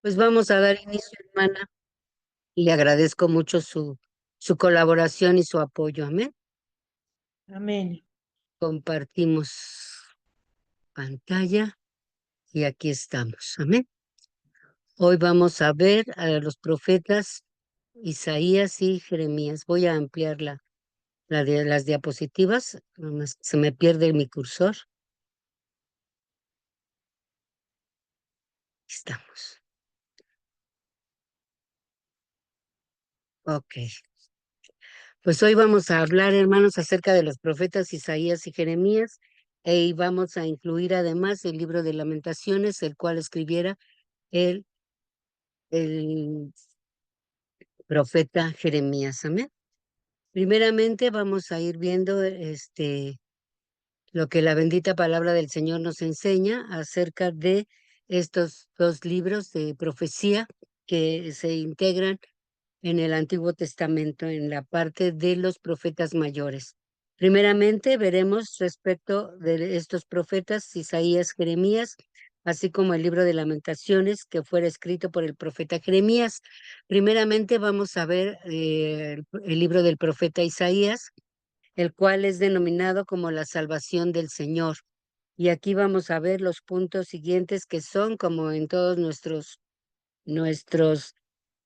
Pues vamos a dar inicio, hermana. Le agradezco mucho su colaboración y su apoyo. Amén. Amén. Compartimos pantalla y aquí estamos. Amén. Hoy vamos a ver a los profetas Isaías y Jeremías. Voy a ampliar la de las diapositivas. Nomás se me pierde mi cursor. Aquí estamos. Ok. Pues hoy vamos a hablar, hermanos, acerca de los profetas Isaías y Jeremías, y vamos a incluir además el libro de Lamentaciones, el cual escribiera el, el profeta Jeremías. Amén. Primeramente vamos a ir viendo lo que la bendita palabra del Señor nos enseña acerca de estos dos libros de profecía que se integran en el Antiguo Testamento, en la parte de los profetas mayores. Primeramente, veremos respecto de estos profetas, Isaías, Jeremías, así como el libro de Lamentaciones, que fuera escrito por el profeta Jeremías. Primeramente, vamos a ver el libro del profeta Isaías, el cual es denominado como la salvación del Señor. Y aquí vamos a ver los puntos siguientes que son, como en todos nuestros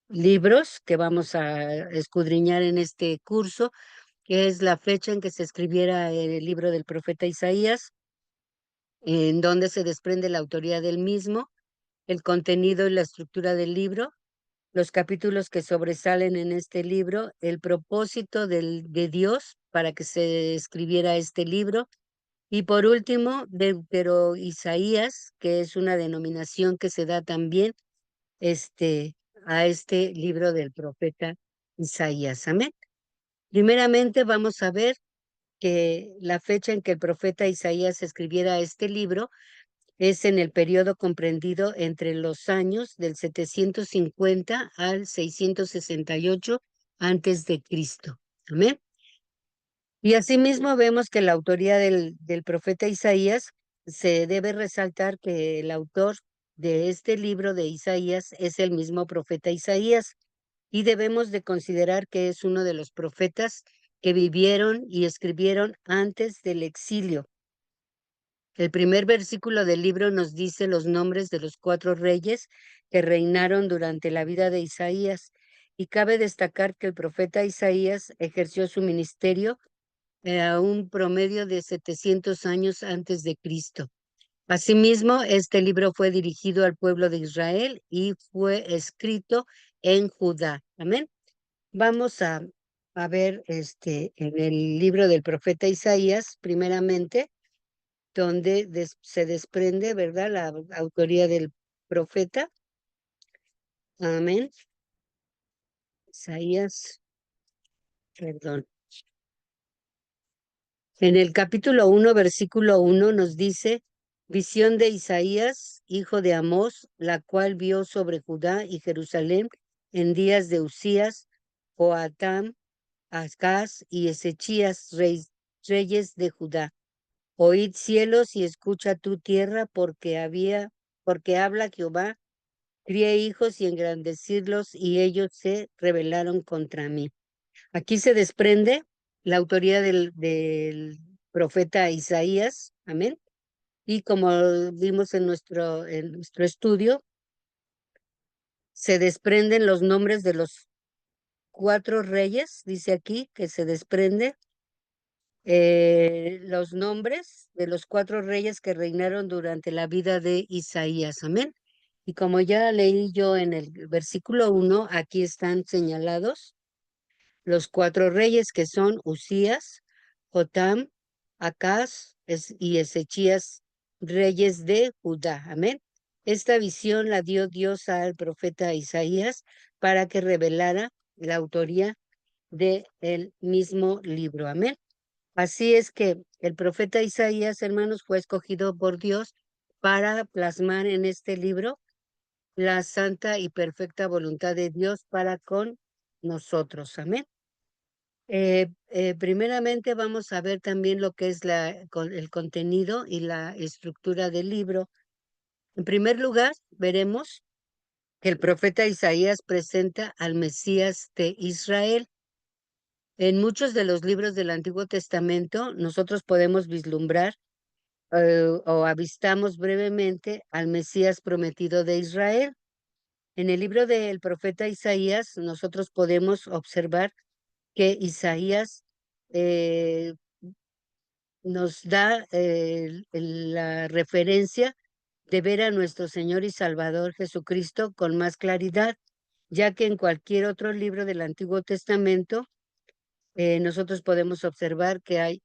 libros que vamos a escudriñar en este curso, que es la fecha en que se escribiera el libro del profeta Isaías, en donde se desprende la autoría del mismo, el contenido y la estructura del libro, los capítulos que sobresalen en este libro, el propósito de Dios para que se escribiera este libro, y por último, pero Isaías, que es una denominación que se da también este, a este libro del profeta Isaías. Amén. Primeramente vamos a ver que la fecha en que el profeta Isaías escribiera este libro es en el periodo comprendido entre los años del 750 al 668 antes de Cristo. Amén. Y asimismo vemos que la autoría del profeta Isaías se debe resaltar que el autor de este libro de Isaías es el mismo profeta Isaías y debemos de considerar que es uno de los profetas que vivieron y escribieron antes del exilio. El primer versículo del libro nos dice los nombres de los 4 reyes que reinaron durante la vida de Isaías, y cabe destacar que el profeta Isaías ejerció su ministerio a un promedio de 700 años antes de Cristo. Asimismo, este libro fue dirigido al pueblo de Israel y fue escrito en Judá. Amén. Vamos a ver en el libro del profeta Isaías, primeramente, donde se desprende, ¿verdad?, la autoría del profeta. Amén. Isaías, perdón. En el capítulo 1, versículo 1 nos dice, visión de Isaías, hijo de Amós, la cual vio sobre Judá y Jerusalén en días de Usías, Joatam, Acaz y Ezechías, reyes de Judá. Oíd cielos y escucha tu tierra, porque habla Jehová, crié hijos y engrandecirlos, y ellos se rebelaron contra mí. Aquí se desprende la autoría del profeta Isaías, amén. Y como vimos en nuestro estudio, se desprenden los nombres de los 4 reyes, dice aquí que se desprende los nombres de los 4 reyes que reinaron durante la vida de Isaías, amén. Y como ya leí yo en el versículo 1, aquí están señalados los 4 reyes que son Usías, Jotam, Acaz y Ezechías, reyes de Judá. Amén. Esta visión la dio Dios al profeta Isaías para que revelara la autoría del mismo libro. Amén. Así es que el profeta Isaías, hermanos, fue escogido por Dios para plasmar en este libro la santa y perfecta voluntad de Dios para con nosotros. Amén. Primeramente vamos a ver también lo que es el contenido y la estructura del libro. En primer lugar, veremos que el profeta Isaías presenta al Mesías de Israel. En muchos de los libros del Antiguo Testamento, nosotros podemos vislumbrar o avistamos brevemente al Mesías prometido de Israel. En el libro del profeta Isaías, nosotros podemos observar que Isaías eh, nos da la referencia de ver a nuestro Señor y Salvador Jesucristo con más claridad, ya que en cualquier otro libro del Antiguo Testamento nosotros podemos observar que hay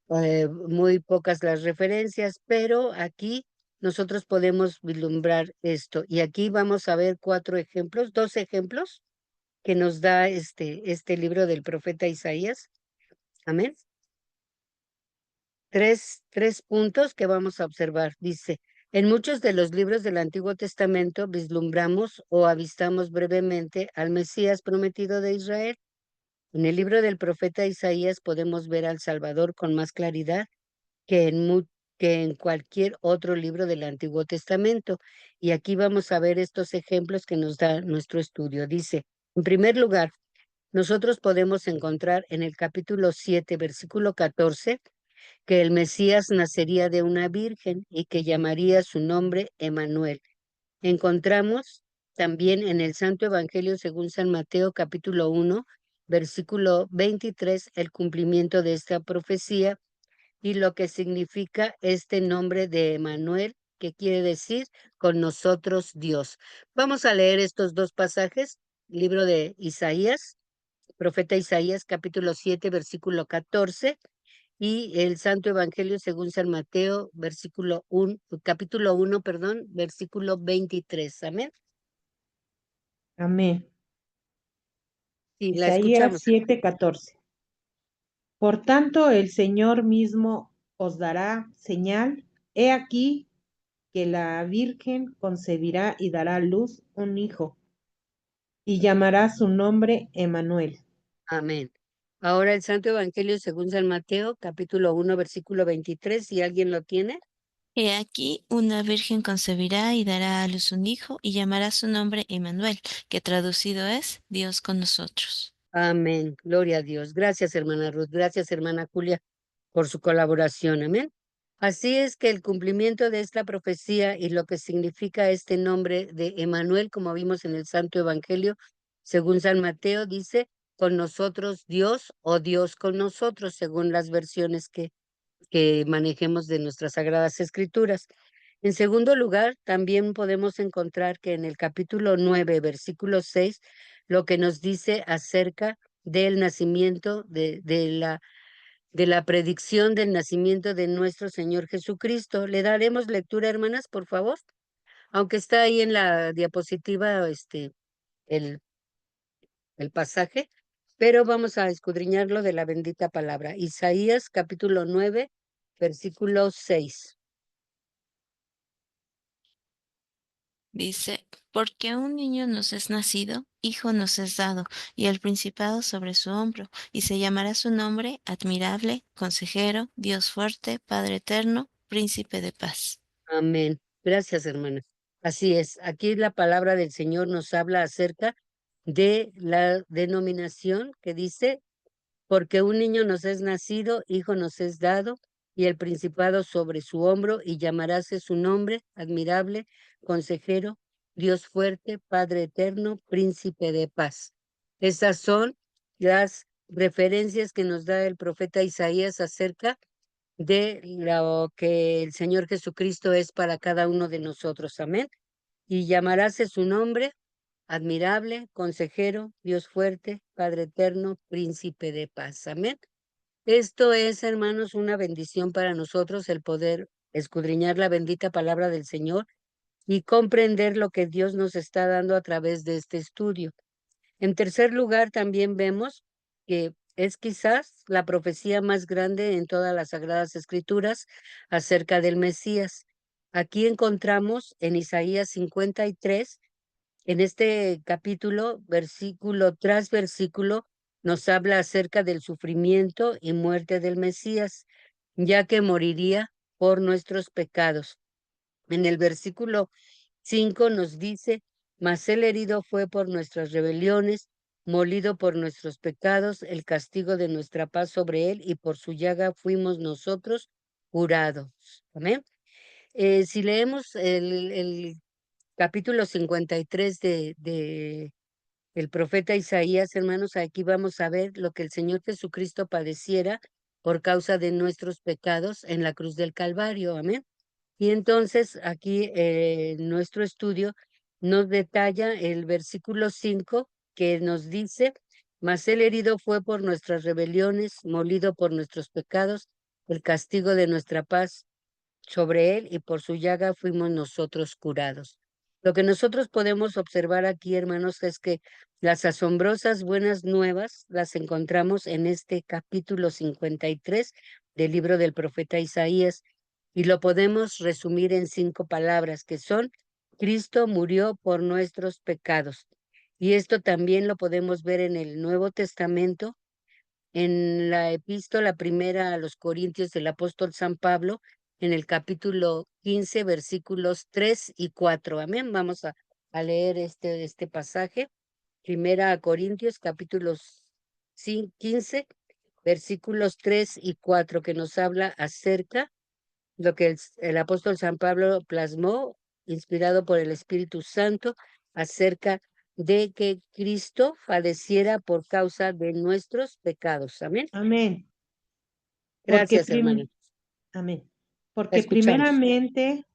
muy pocas las referencias, pero aquí nosotros podemos vislumbrar esto. Y aquí vamos a ver dos ejemplos que nos da este libro del profeta Isaías. Amén. Tres puntos que vamos a observar. Dice, en muchos de los libros del Antiguo Testamento vislumbramos o avistamos brevemente al Mesías prometido de Israel. En el libro del profeta Isaías podemos ver al Salvador con más claridad que en cualquier otro libro del Antiguo Testamento. Y aquí vamos a ver estos ejemplos que nos da nuestro estudio. Dice, en primer lugar, nosotros podemos encontrar en el capítulo 7, versículo 14, que el Mesías nacería de una virgen y que llamaría su nombre Emanuel. Encontramos también en el Santo Evangelio según San Mateo, capítulo 1, versículo 23, el cumplimiento de esta profecía y lo que significa este nombre de Emanuel, que quiere decir con nosotros Dios. Vamos a leer estos dos pasajes, libro de Isaías, profeta Isaías, capítulo 7, versículo 14, y el Santo Evangelio según San Mateo, capítulo 1, perdón, versículo 23. Amén. Amén. Sí, la Isaías escuchamos. 7:14. Por tanto, el Señor mismo os dará señal. He aquí que la Virgen concebirá y dará a luz un hijo, y llamará su nombre Emanuel. Amén. Ahora el Santo Evangelio según San Mateo, capítulo 1, versículo 23, si alguien lo tiene. He aquí, una virgen concebirá y dará a luz un hijo, y llamará su nombre Emmanuel, que traducido es Dios con nosotros. Amén. Gloria a Dios. Gracias, hermana Ruth. Gracias, hermana Julia, por su colaboración. Amén. Así es que el cumplimiento de esta profecía y lo que significa este nombre de Emanuel, como vimos en el Santo Evangelio, según San Mateo, dice, con nosotros Dios o Dios con nosotros, según las versiones que manejemos de nuestras Sagradas Escrituras. En segundo lugar, también podemos encontrar que en el capítulo 9, versículo 6, lo que nos dice acerca del nacimiento, de la predicción del nacimiento de nuestro Señor Jesucristo. ¿Le daremos lectura, hermanas, por favor? Aunque está ahí en la diapositiva, el, el pasaje, pero vamos a escudriñarlo de la bendita palabra. Isaías, capítulo 9, versículo 6. Dice, porque un niño nos es nacido, hijo nos es dado, y el principado sobre su hombro, y se llamará su nombre admirable, consejero, Dios fuerte, Padre eterno, príncipe de paz. Amén. Gracias, hermana. Así es. Aquí la palabra del Señor nos habla acerca de la denominación que dice, porque un niño nos es nacido, hijo nos es dado, y el principado sobre su hombro, y llamaráse su nombre, admirable, consejero, Dios fuerte, Padre eterno, príncipe de paz. Esas son las referencias que nos da el profeta Isaías acerca de lo que el Señor Jesucristo es para cada uno de nosotros. Amén. Y llamándose su nombre, admirable, consejero, Dios fuerte, Padre eterno, príncipe de paz. Amén. Esto es, hermanos, una bendición para nosotros el poder escudriñar la bendita palabra del Señor y comprender lo que Dios nos está dando a través de este estudio. En tercer lugar, también vemos que es quizás la profecía más grande en todas las Sagradas Escrituras acerca del Mesías. Aquí encontramos en Isaías 53, en este capítulo, versículo tras versículo, nos habla acerca del sufrimiento y muerte del Mesías, ya que moriría por nuestros pecados. En el versículo 5 nos dice, mas él herido fue por nuestras rebeliones, molido por nuestros pecados, el castigo de nuestra paz sobre él, y por su llaga fuimos nosotros curados. Amén. Si leemos el capítulo 53 de el profeta Isaías, hermanos, aquí vamos a ver lo que el Señor Jesucristo padeciera por causa de nuestros pecados en la cruz del Calvario. Amén. Y entonces aquí nuestro estudio nos detalla el versículo 5 que nos dice, mas el herido fue por nuestras rebeliones, molido por nuestros pecados, el castigo de nuestra paz sobre él y por su llaga fuimos nosotros curados. Lo que nosotros podemos observar aquí, hermanos, es que las asombrosas buenas nuevas las encontramos en este capítulo 53 del libro del profeta Isaías y lo podemos resumir en 5 palabras que son, Cristo murió por nuestros pecados. Y esto también lo podemos ver en el Nuevo Testamento, en la epístola primera a los Corintios del apóstol San Pablo, en el capítulo 15, versículos 3 y 4. Amén. Vamos a leer este pasaje. Primera a Corintios, capítulos 15, versículos 3 y 4, que nos habla acerca lo que el apóstol San Pablo plasmó, inspirado por el Espíritu Santo, acerca de que Cristo padeciera por causa de nuestros pecados. Amén. Amén. Porque Gracias, hermana. Amén. La escuchamos.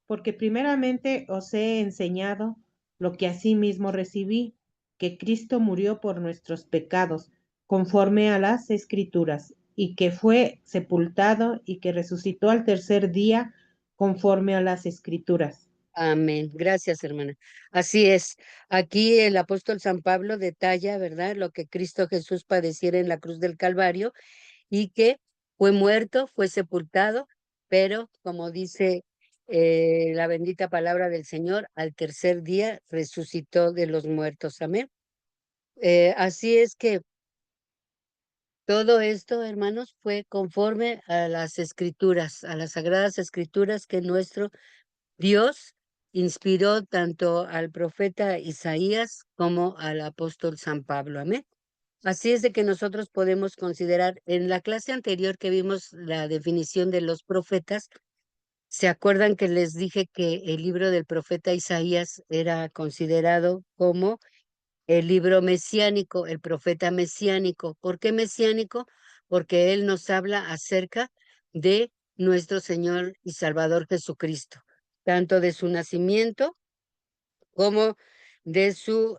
Porque primeramente os he enseñado lo que asimismo recibí, que Cristo murió por nuestros pecados, conforme a las Escrituras, y que fue sepultado y que resucitó al tercer día, conforme a las Escrituras. Amén. Gracias, hermana. Así es. Aquí el apóstol San Pablo detalla, ¿verdad?, lo que Cristo Jesús padeciera en la cruz del Calvario y que fue muerto, fue sepultado, pero como dice la bendita palabra del Señor, al tercer día resucitó de los muertos. Amén. Así es que todo esto, hermanos, fue conforme a las escrituras, a las sagradas escrituras que nuestro Dios inspiró tanto al profeta Isaías como al apóstol San Pablo. Amén. Así es de que nosotros podemos considerar, en la clase anterior que vimos la definición de los profetas, ¿se acuerdan que les dije que el libro del profeta Isaías era considerado como el libro mesiánico, el profeta mesiánico? ¿Por qué mesiánico? Porque él nos habla acerca de nuestro Señor y Salvador Jesucristo, tanto de su nacimiento como de su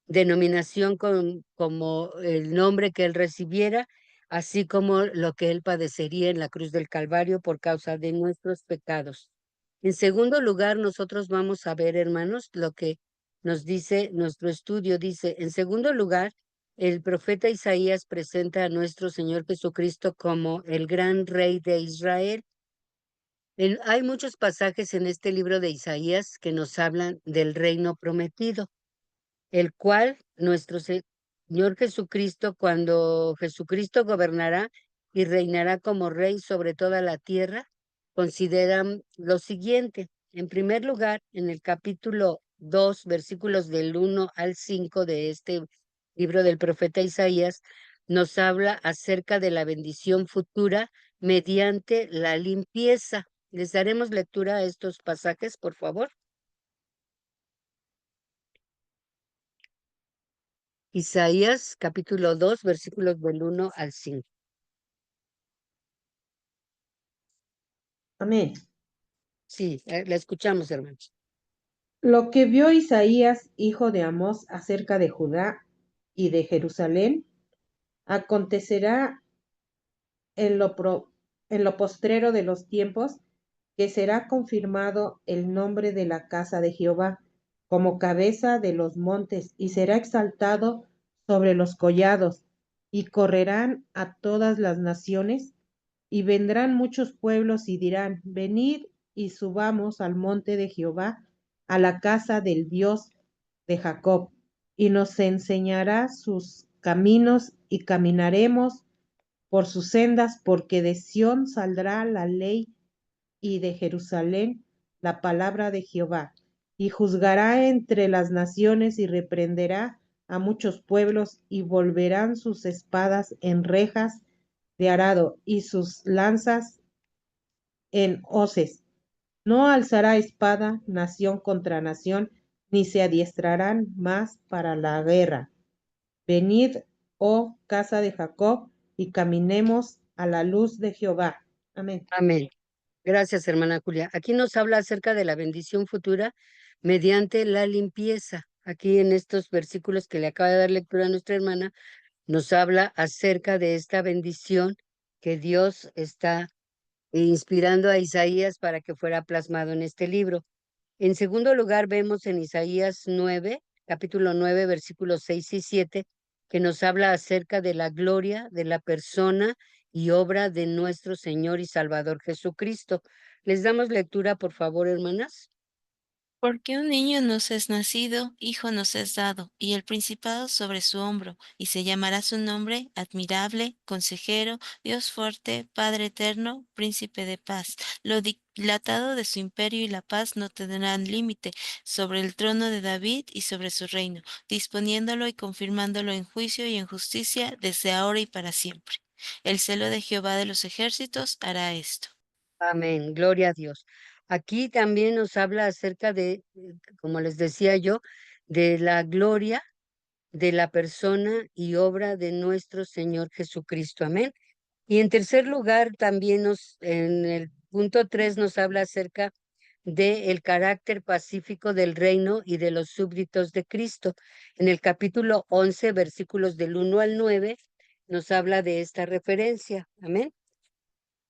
denominación como el nombre que él recibiera, así como lo que él padecería en la cruz del Calvario por causa de nuestros pecados. En segundo lugar, nosotros vamos a ver, hermanos, lo que nos dice nuestro estudio. Dice, en segundo lugar, el profeta Isaías presenta a nuestro Señor Jesucristo como el gran rey de Israel. Hay muchos pasajes en este libro de Isaías que nos hablan del reino prometido, el cual nuestro Señor Jesucristo, cuando Jesucristo gobernará y reinará como rey sobre toda la tierra, consideran lo siguiente. En primer lugar, en el capítulo 2, versículos del 1 al 5 de este libro del profeta Isaías, nos habla acerca de la bendición futura mediante la limpieza. Les daremos lectura a estos pasajes, por favor. Isaías capítulo 2, versículos del 1 al 5. Amén. Sí, la escuchamos, hermanos. Lo que vio Isaías, hijo de Amós, acerca de Judá y de Jerusalén, acontecerá en lo postrero de los tiempos, que será confirmado el nombre de la casa de Jehová como cabeza de los montes, y será exaltado sobre los collados, y correrán a todas las naciones, y vendrán muchos pueblos y dirán, venid y subamos al monte de Jehová, a la casa del Dios de Jacob, y nos enseñará sus caminos, y caminaremos por sus sendas, porque de Sión saldrá la ley y de Jerusalén la palabra de Jehová, y juzgará entre las naciones y reprenderá a muchos pueblos, y volverán sus espadas en rejas de arado y sus lanzas en hoces. No alzará espada nación contra nación, ni se adiestrarán más para la guerra. Venid, oh casa de Jacob, y caminemos a la luz de Jehová. Amén. Amén. Gracias, hermana Julia. Aquí nos habla acerca de la bendición futura mediante la limpieza. Aquí en estos versículos que le acaba de dar lectura a nuestra hermana, nos habla acerca de esta bendición que Dios está inspirando a Isaías para que fuera plasmado en este libro. En segundo lugar, vemos en Isaías 9, capítulo 9, versículos 6 y 7, que nos habla acerca de la gloria de la persona y obra de nuestro Señor y Salvador Jesucristo. Les damos lectura, por favor, hermanas. Porque un niño nos es nacido, hijo nos es dado, y el principado sobre su hombro, y se llamará su nombre admirable, consejero, Dios fuerte, Padre eterno, príncipe de paz. Lo dilatado de su imperio y la paz no tendrán límite sobre el trono de David y sobre su reino, disponiéndolo y confirmándolo en juicio y en justicia desde ahora y para siempre. El celo de Jehová de los ejércitos hará esto. Amén, gloria a Dios. Aquí también nos habla acerca de, como les decía yo, de la gloria de la persona y obra de nuestro Señor Jesucristo. Amén. Y en tercer lugar, también en el punto 3 nos habla acerca del carácter pacífico del reino y de los súbditos de Cristo. En el capítulo 11, versículos del 1 al 9, nos habla de esta referencia. Amén.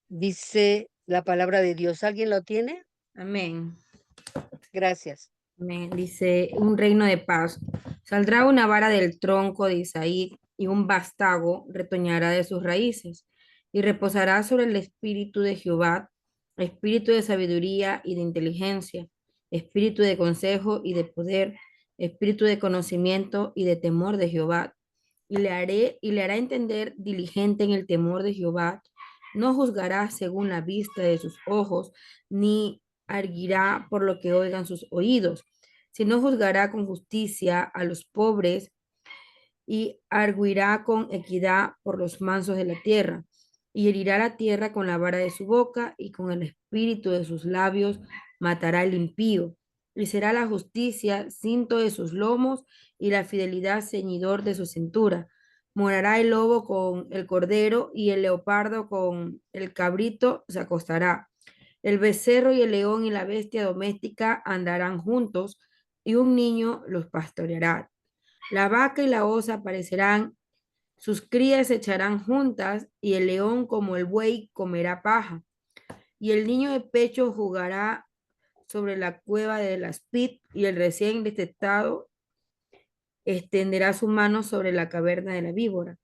Dice la palabra de Dios. ¿Alguien lo tiene? Amén. Gracias. Amén. Dice, un reino de paz. Saldrá una vara del tronco de Isaí y un vástago retoñará de sus raíces y reposará sobre el espíritu de Jehová, espíritu de sabiduría y de inteligencia, espíritu de consejo y de poder, espíritu de conocimiento y de temor de Jehová. Y le hará entender diligente en el temor de Jehová. No juzgará según la vista de sus ojos, ni arguirá por lo que oigan sus oídos, sino juzgará con justicia a los pobres y arguirá con equidad por los mansos de la tierra, y herirá la tierra con la vara de su boca, y con el espíritu de sus labios matará al impío, y será la justicia cinto de sus lomos, y la fidelidad ceñidor de su cintura. Morará el lobo con el cordero, y el leopardo con el cabrito se acostará. El becerro y el león y la bestia doméstica andarán juntos, y un niño los pastoreará. La vaca y la osa aparecerán, sus crías se echarán juntas, y el león como el buey comerá paja. Y el niño de pecho jugará sobre la cueva de la aspid, y el recién destetado extenderá su mano sobre la caverna de la víbora.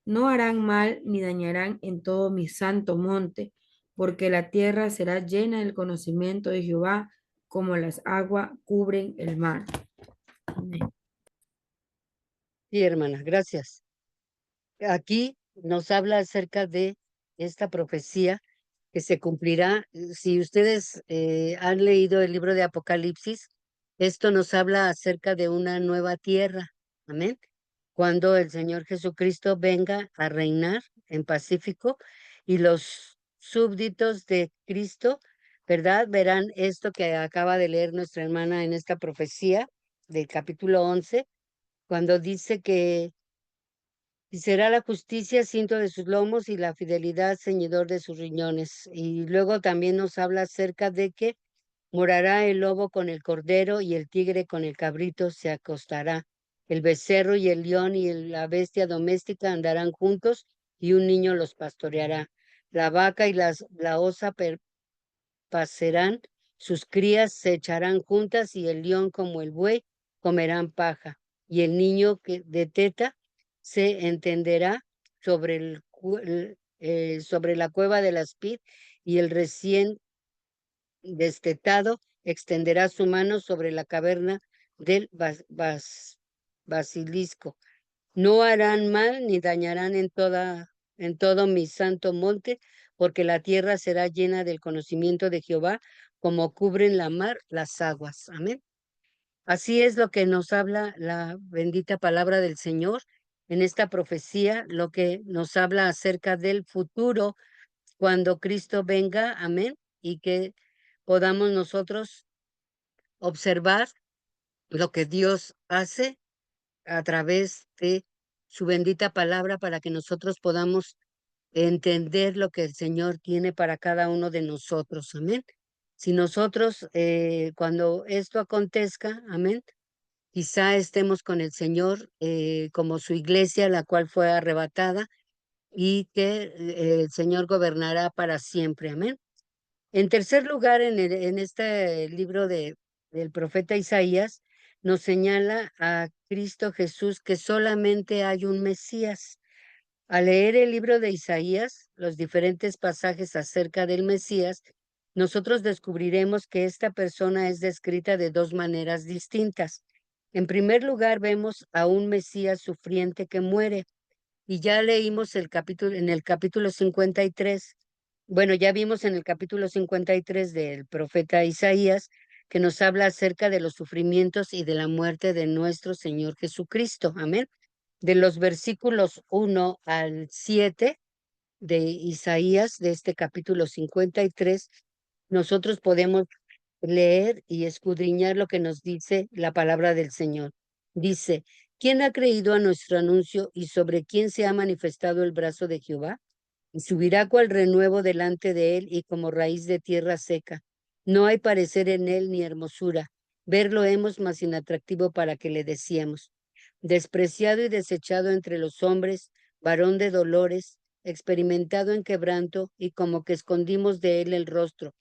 No harán mal ni dañarán en todo mi santo monte, porque la tierra será llena del conocimiento de Jehová, como las aguas cubren el mar. Amén. Sí, hermana, gracias. Aquí nos habla acerca de esta profecía que se cumplirá. Si ustedes han leído el libro de Apocalipsis, esto nos habla acerca de una nueva tierra. Amén. Cuando el Señor Jesucristo venga a reinar en pacífico y los súbditos de Cristo, ¿verdad? Verán esto que acaba de leer nuestra hermana en esta profecía del capítulo 11, cuando dice que y será la justicia cinto de sus lomos y la fidelidad ceñidor de sus riñones. Y luego también nos habla acerca de que morará el lobo con el cordero y el tigre con el cabrito se acostará. El becerro y el león y la bestia doméstica andarán juntos y un niño los pastoreará. La vaca y la osa pacerán, sus crías se echarán juntas y el león como el buey comerán paja. Y el niño que de teta se entenderá sobre sobre la cueva de la aspid y el recién destetado extenderá su mano sobre la caverna del basilisco. No harán mal ni dañarán en todo mi santo monte, porque la tierra será llena del conocimiento de Jehová, como cubren la mar las aguas. Amén. Así es lo que nos habla la bendita palabra del Señor en esta profecía, lo que nos habla acerca del futuro cuando Cristo venga. Amén. Y que podamos nosotros observar lo que Dios hace a través de su bendita palabra para que nosotros podamos entender lo que el Señor tiene para cada uno de nosotros. Amén. Si nosotros, cuando esto acontezca, amén, quizá estemos con el Señor como su iglesia, la cual fue arrebatada y que el Señor gobernará para siempre. Amén. En tercer lugar, en este libro del profeta Isaías, nos señala a Cristo Jesús que solamente hay un Mesías. Al leer el libro de Isaías, los diferentes pasajes acerca del Mesías, nosotros descubriremos que esta persona es descrita de dos maneras distintas. En primer lugar, vemos a un Mesías sufriente que muere, y ya leímos en el capítulo 53. Bueno, ya vimos en el capítulo 53 del profeta Isaías que nos habla acerca de los sufrimientos y de la muerte de nuestro Señor Jesucristo. Amén. De los versículos 1 al 7 de Isaías, de este capítulo 53, nosotros podemos leer y escudriñar lo que nos dice la palabra del Señor. Dice, ¿quién ha creído a nuestro anuncio y sobre quién se ha manifestado el brazo de Jehová? Y subirá cual renuevo delante de él y como raíz de tierra seca. No hay parecer en él ni hermosura. Verlo hemos más inatractivo para que le decíamos. Despreciado y desechado entre los hombres, varón de dolores, experimentado en quebranto y como que escondimos de él el rostro.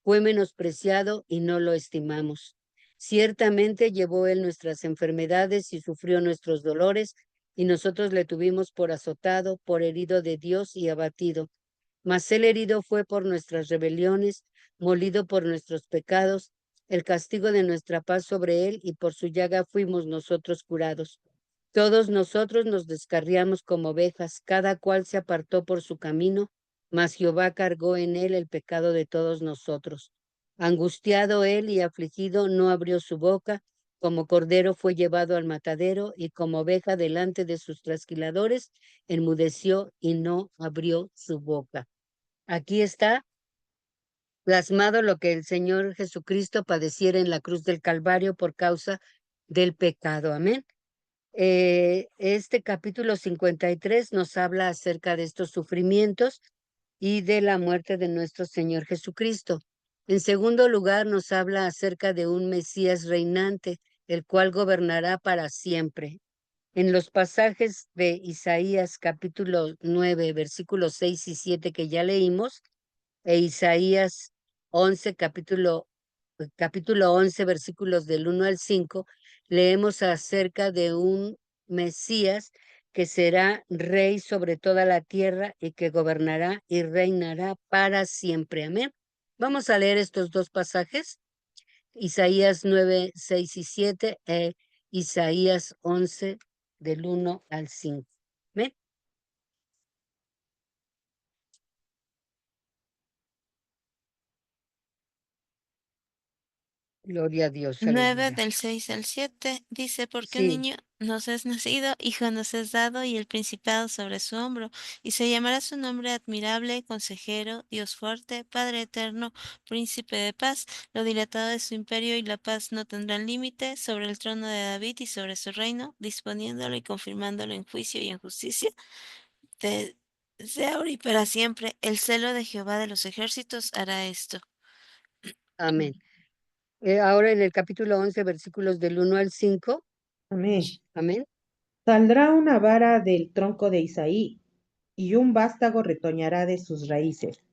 Fue menospreciado y no lo estimamos. Ciertamente llevó él nuestras enfermedades y sufrió nuestros dolores, y nosotros le tuvimos por azotado, por herido de Dios y abatido. Mas él herido fue por nuestras rebeliones, molido por nuestros pecados, el castigo de nuestra paz sobre él, y por su llaga fuimos nosotros curados. Todos nosotros nos descarriamos como ovejas, cada cual se apartó por su camino, mas Jehová cargó en él el pecado de todos nosotros. Angustiado él y afligido, no abrió su boca, como cordero fue llevado al matadero, y como oveja delante de sus trasquiladores, enmudeció y no abrió su boca. Aquí está plasmado lo que el Señor Jesucristo padeciera en la cruz del Calvario por causa del pecado. Amén. Este capítulo 53 nos habla acerca de estos sufrimientos y de la muerte de nuestro Señor Jesucristo. En segundo lugar, nos habla acerca de un Mesías reinante, el cual gobernará para siempre. En los pasajes de Isaías capítulo 9, versículos 6 y 7 que ya leímos, e Isaías 11, capítulo 11, versículos del 1 al 5, leemos acerca de un Mesías que será rey sobre toda la tierra y que gobernará y reinará para siempre. Amén. Vamos a leer estos dos pasajes, Isaías 9, 6 y 7 e Isaías 11 del 1 al 5. Amén. Gloria a Dios, 9 aleluya. del 6 al 7 dice, porque un Sí, niño nos es nacido, hijo nos es dado, y el principado sobre su hombro, y se llamará su nombre admirable, consejero, Dios fuerte, Padre eterno, príncipe de paz. Lo dilatado de su imperio y la paz no tendrán límite sobre el trono de David y sobre su reino, disponiéndolo y confirmándolo en juicio y en justicia, desde ahora y para siempre. El celo de Jehová de los ejércitos hará esto. amén. Ahora en el capítulo 11, versículos del 1 al 5. Amén. Amén. Saldrá una vara del tronco de Isaí, y un vástago retoñará de sus raíces,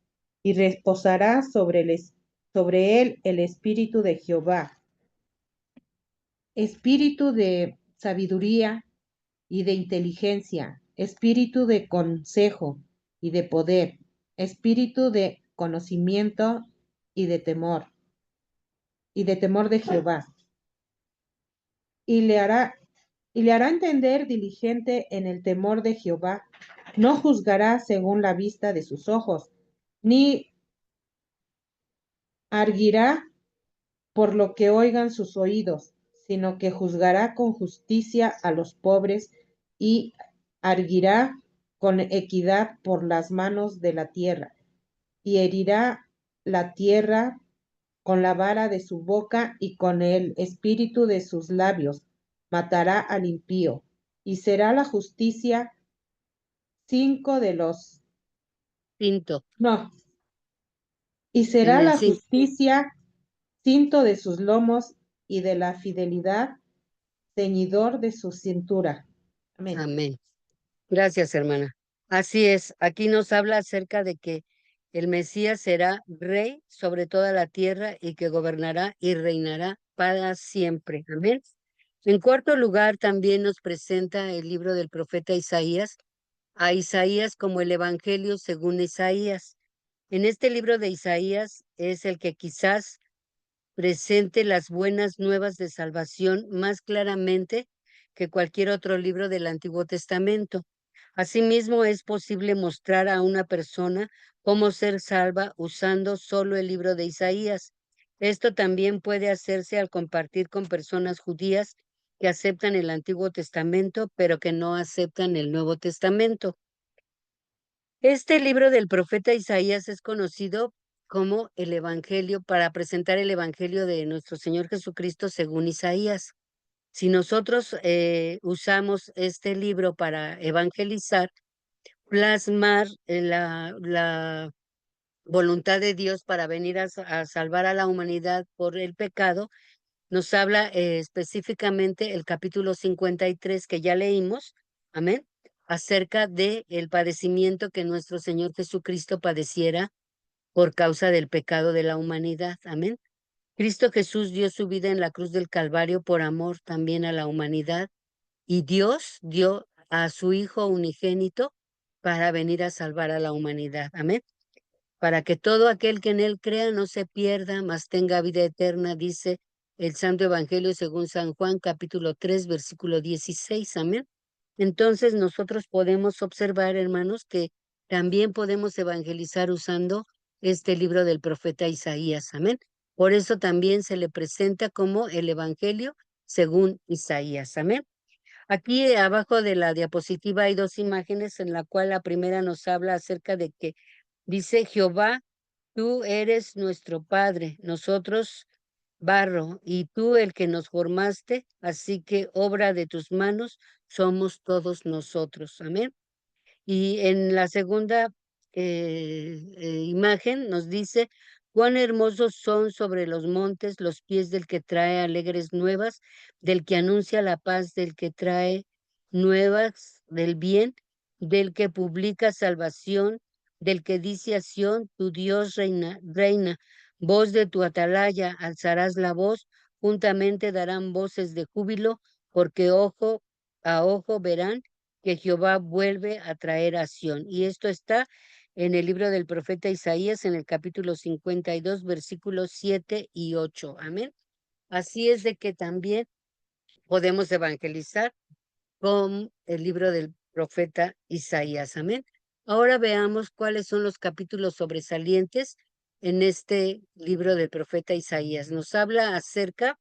y reposará sobre él el espíritu de Jehová, espíritu de sabiduría y de inteligencia, espíritu de consejo y de poder, espíritu de conocimiento y de temor de Jehová. Y le hará entender diligente en el temor de Jehová. No juzgará según la vista de sus ojos, ni arguirá por lo que oigan sus oídos, sino que juzgará con justicia a los pobres y arguirá con equidad por las manos de la tierra, y herirá la tierra con la vara de su boca y con el espíritu de sus labios, matará al impío, y será la justicia cinco de los, Cinto, no, y en será el la cinto. justicia cinto de sus lomos y de la fidelidad ceñidor de su cintura. Amén. Amén. Gracias, hermana. Así es, aquí nos habla acerca de que el Mesías será rey sobre toda la tierra y que gobernará y reinará para siempre. Amén. En cuarto lugar, también nos presenta el libro del profeta Isaías, a Isaías como el Evangelio según Isaías. En este libro de Isaías es el que quizás presente las buenas nuevas de salvación más claramente que cualquier otro libro del Antiguo Testamento. Asimismo, es posible mostrar a una persona cómo ser salva usando solo el libro de Isaías. Esto también puede hacerse al compartir con personas judías que aceptan el Antiguo Testamento, pero que no aceptan el Nuevo Testamento. Este libro del profeta Isaías es conocido como el Evangelio para presentar el Evangelio de nuestro Señor Jesucristo según Isaías. Si nosotros usamos este libro para evangelizar, plasmar la voluntad de Dios para venir a salvar a la humanidad por el pecado, nos habla específicamente el capítulo 53 que ya leímos, amén, acerca de el padecimiento que nuestro Señor Jesucristo padeciera por causa del pecado de la humanidad, amén. Cristo Jesús dio su vida en la cruz del Calvario por amor también a la humanidad y Dios dio a su Hijo unigénito para venir a salvar a la humanidad, amén. Para que todo aquel que en él crea no se pierda, mas tenga vida eterna, dice el Santo Evangelio según San Juan, capítulo 3, versículo 16, amén. Entonces nosotros podemos observar, hermanos, que también podemos evangelizar usando este libro del profeta Isaías, amén. Por eso también se le presenta como el Evangelio según Isaías, amén. Aquí abajo de la diapositiva hay dos imágenes en la cual la primera nos habla acerca de que dice Jehová, tú eres nuestro Padre, nosotros barro, y tú el que nos formaste, así que obra de tus manos somos todos nosotros. Amén. Y en la segunda imagen nos dice, cuán hermosos son sobre los montes los pies del que trae alegres nuevas, del que anuncia la paz, del que trae nuevas del bien, del que publica salvación, del que dice a Sión, tu Dios reina, reina. Voz de tu atalaya, alzarás la voz, juntamente darán voces de júbilo, porque ojo a ojo verán que Jehová vuelve a traer a Sión. Y esto está en el libro del profeta Isaías, en el capítulo 52, versículos 7 y 8. Amén. Así es de que también podemos evangelizar con el libro del profeta Isaías. Amén. Ahora veamos cuáles son los capítulos sobresalientes en este libro del profeta Isaías. Nos habla acerca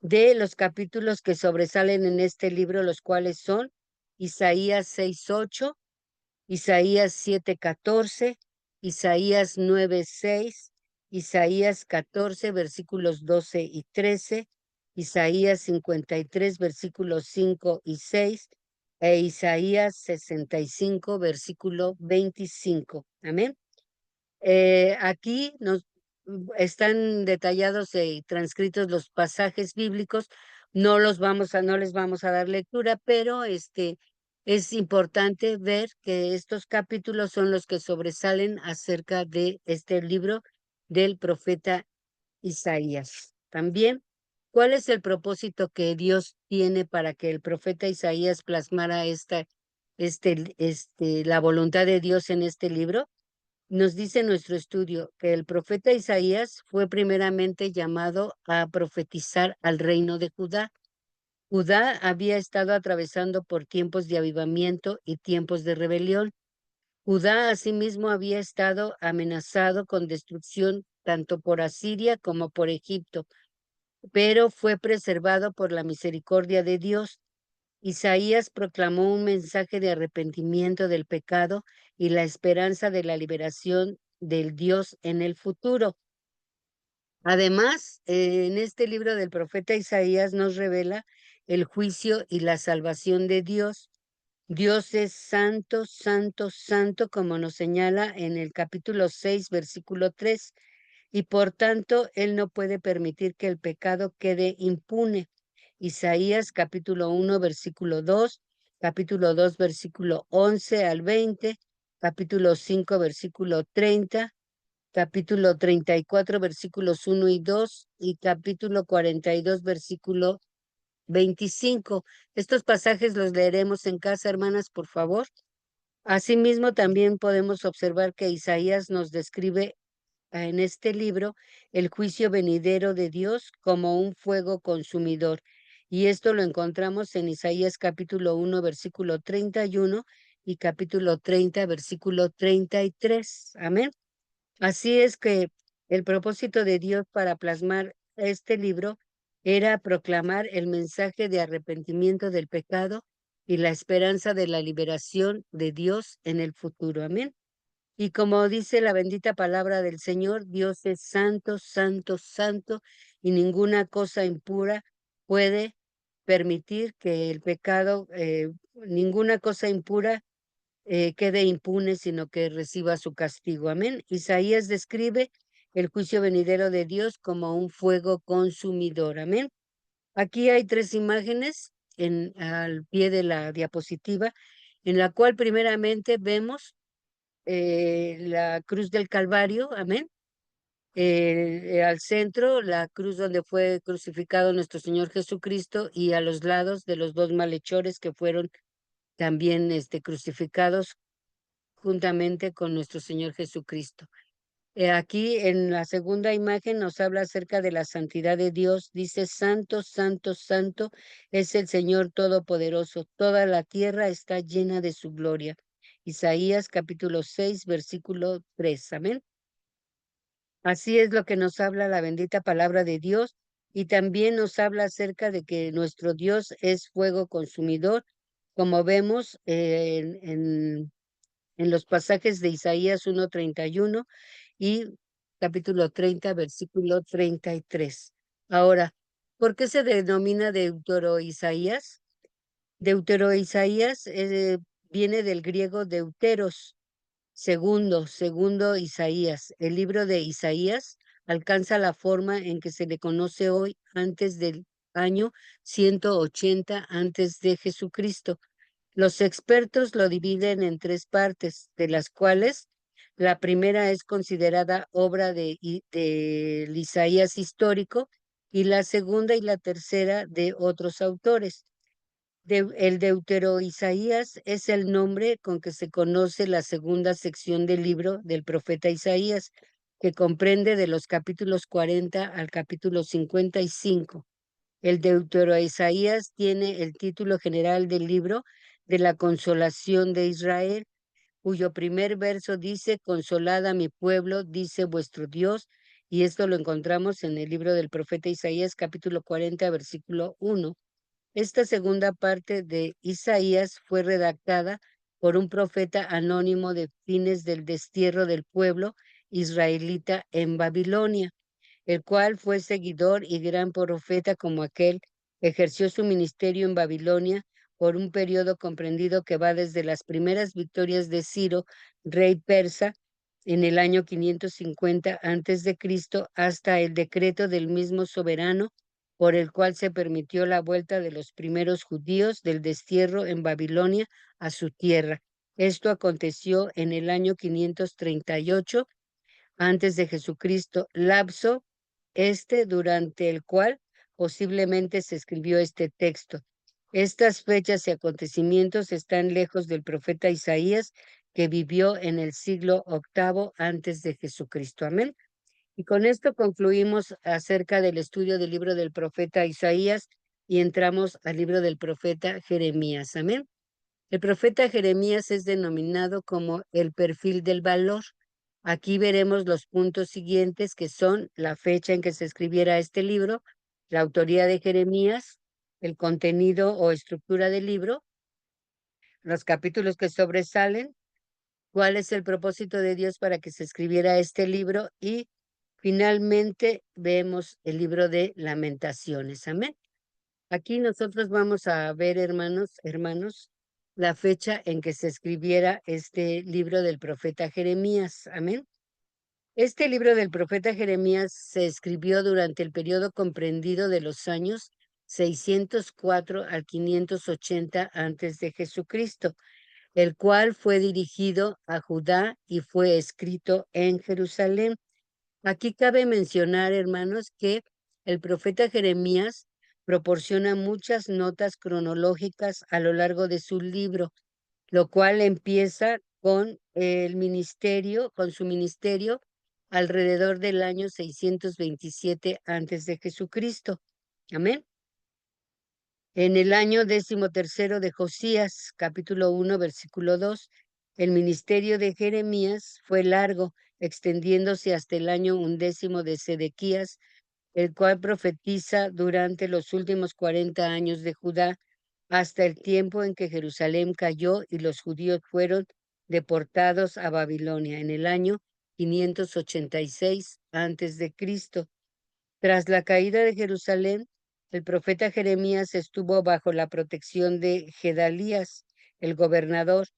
de los capítulos que sobresalen en este libro, los cuales son Isaías 6:8, Isaías 7:14, Isaías 9:6, Isaías 14, versículos 12 y 13, Isaías 53, versículos 5 y 6, e Isaías 65, versículo 25. Amén. Aquí nos están detallados y transcritos los pasajes bíblicos. No no les vamos a dar lectura, pero es importante ver que estos capítulos son los que sobresalen acerca de este libro del profeta Isaías. También, ¿cuál es el propósito que Dios tiene para que el profeta Isaías plasmara la voluntad de Dios en este libro? Nos dice nuestro estudio que el profeta Isaías fue primeramente llamado a profetizar al reino de Judá. Judá había estado atravesando por tiempos de avivamiento y tiempos de rebelión. Judá asimismo había estado amenazado con destrucción tanto por Asiria como por Egipto, pero fue preservado por la misericordia de Dios. Isaías proclamó un mensaje de arrepentimiento del pecado y la esperanza de la liberación del Dios en el futuro. Además, en este libro del profeta Isaías nos revela el juicio y la salvación de Dios. Dios es santo, santo, santo, como nos señala en el capítulo 6, versículo 3, y por tanto Él no puede permitir que el pecado quede impune. Isaías capítulo 1, versículo 2, capítulo 2, versículo 11 al 20, capítulo 5, versículo 30, capítulo 34, versículos 1 y 2, y capítulo 42, versículo 25. Estos pasajes los leeremos en casa, hermanas, por favor. Asimismo, también podemos observar que Isaías nos describe en este libro el juicio venidero de Dios como un fuego consumidor. Y esto lo encontramos en Isaías capítulo 1, versículo 31 y capítulo 30, versículo 33. Amén. Así es que el propósito de Dios para plasmar este libro era proclamar el mensaje de arrepentimiento del pecado y la esperanza de la liberación de Dios en el futuro. Amén. Y como dice la bendita palabra del Señor, Dios es santo, santo, santo, y ninguna cosa impura puede permitir que el pecado, ninguna cosa impura quede impune, sino que reciba su castigo. Amén. Isaías describe el juicio venidero de Dios como un fuego consumidor. Amén. Aquí hay tres imágenes al pie de la diapositiva, en la cual primeramente vemos la cruz del Calvario. Amén. Al centro, la cruz donde fue crucificado nuestro Señor Jesucristo, y a los lados de los dos malhechores que fueron también crucificados juntamente con nuestro Señor Jesucristo. Aquí en la segunda imagen nos habla acerca de la santidad de Dios. Dice, santo, santo, santo es el Señor Todopoderoso. Toda la tierra está llena de su gloria. Isaías capítulo 6, versículo 3. Amén. Así es lo que nos habla la bendita palabra de Dios, y también nos habla acerca de que nuestro Dios es fuego consumidor, como vemos en los pasajes de Isaías 1:31 y capítulo 30, versículo 33. Ahora, ¿por qué se denomina Deutero-Isaías? Deutero-Isaías viene del griego deuteros, segundo Isaías. El libro de Isaías alcanza la forma en que se le conoce hoy antes del año 180 antes de Jesucristo. Los expertos lo dividen en tres partes, de las cuales la primera es considerada obra de Isaías histórico, y la segunda y la tercera de otros autores. El Deutero-Isaías es el nombre con que se conoce la segunda sección del libro del profeta Isaías, que comprende de los capítulos 40 al capítulo 55. El Deutero-Isaías tiene el título general del libro de la consolación de Israel, cuyo primer verso dice, consolad a mi pueblo, dice vuestro Dios, y esto lo encontramos en el libro del profeta Isaías, capítulo 40, versículo 1. Esta segunda parte de Isaías fue redactada por un profeta anónimo de fines del destierro del pueblo israelita en Babilonia, el cual fue seguidor y gran profeta como aquel. Ejerció su ministerio en Babilonia por un periodo comprendido que va desde las primeras victorias de Ciro, rey persa, en el año 550 a.C., hasta el decreto del mismo soberano por el cual se permitió la vuelta de los primeros judíos del destierro en Babilonia a su tierra. Esto aconteció en el año 538 antes de Jesucristo, lapso durante el cual posiblemente se escribió este texto. Estas fechas y acontecimientos están lejos del profeta Isaías, que vivió en el siglo VIII antes de Jesucristo. Amén. Y con esto concluimos acerca del estudio del libro del profeta Isaías y entramos al libro del profeta Jeremías. Amén. El profeta Jeremías es denominado como el perfil del valor. Aquí veremos los puntos siguientes, que son la fecha en que se escribiera este libro, la autoría de Jeremías, el contenido o estructura del libro, los capítulos que sobresalen, cuál es el propósito de Dios para que se escribiera este libro y finalmente vemos el libro de Lamentaciones. Amén. Aquí nosotros vamos a ver, hermanos, la fecha en que se escribiera este libro del profeta Jeremías. Amén. Este libro del profeta Jeremías se escribió durante el periodo comprendido de los años 604 al 580 antes de Jesucristo, el cual fue dirigido a Judá y fue escrito en Jerusalén. Aquí cabe mencionar, hermanos, que el profeta Jeremías proporciona muchas notas cronológicas a lo largo de su libro, lo cual empieza con con su ministerio alrededor del año 627 antes de Jesucristo. Amén. En el año 13º de Josías, capítulo 1, versículo 2, el ministerio de Jeremías fue largo, extendiéndose hasta el año 11 de Sedequías, el cual profetiza durante los últimos 40 años de Judá, hasta el tiempo en que Jerusalén cayó y los judíos fueron deportados a Babilonia en el año 586 antes de Cristo. Tras la caída de Jerusalén, el profeta Jeremías estuvo bajo la protección de Gedalías, el gobernador.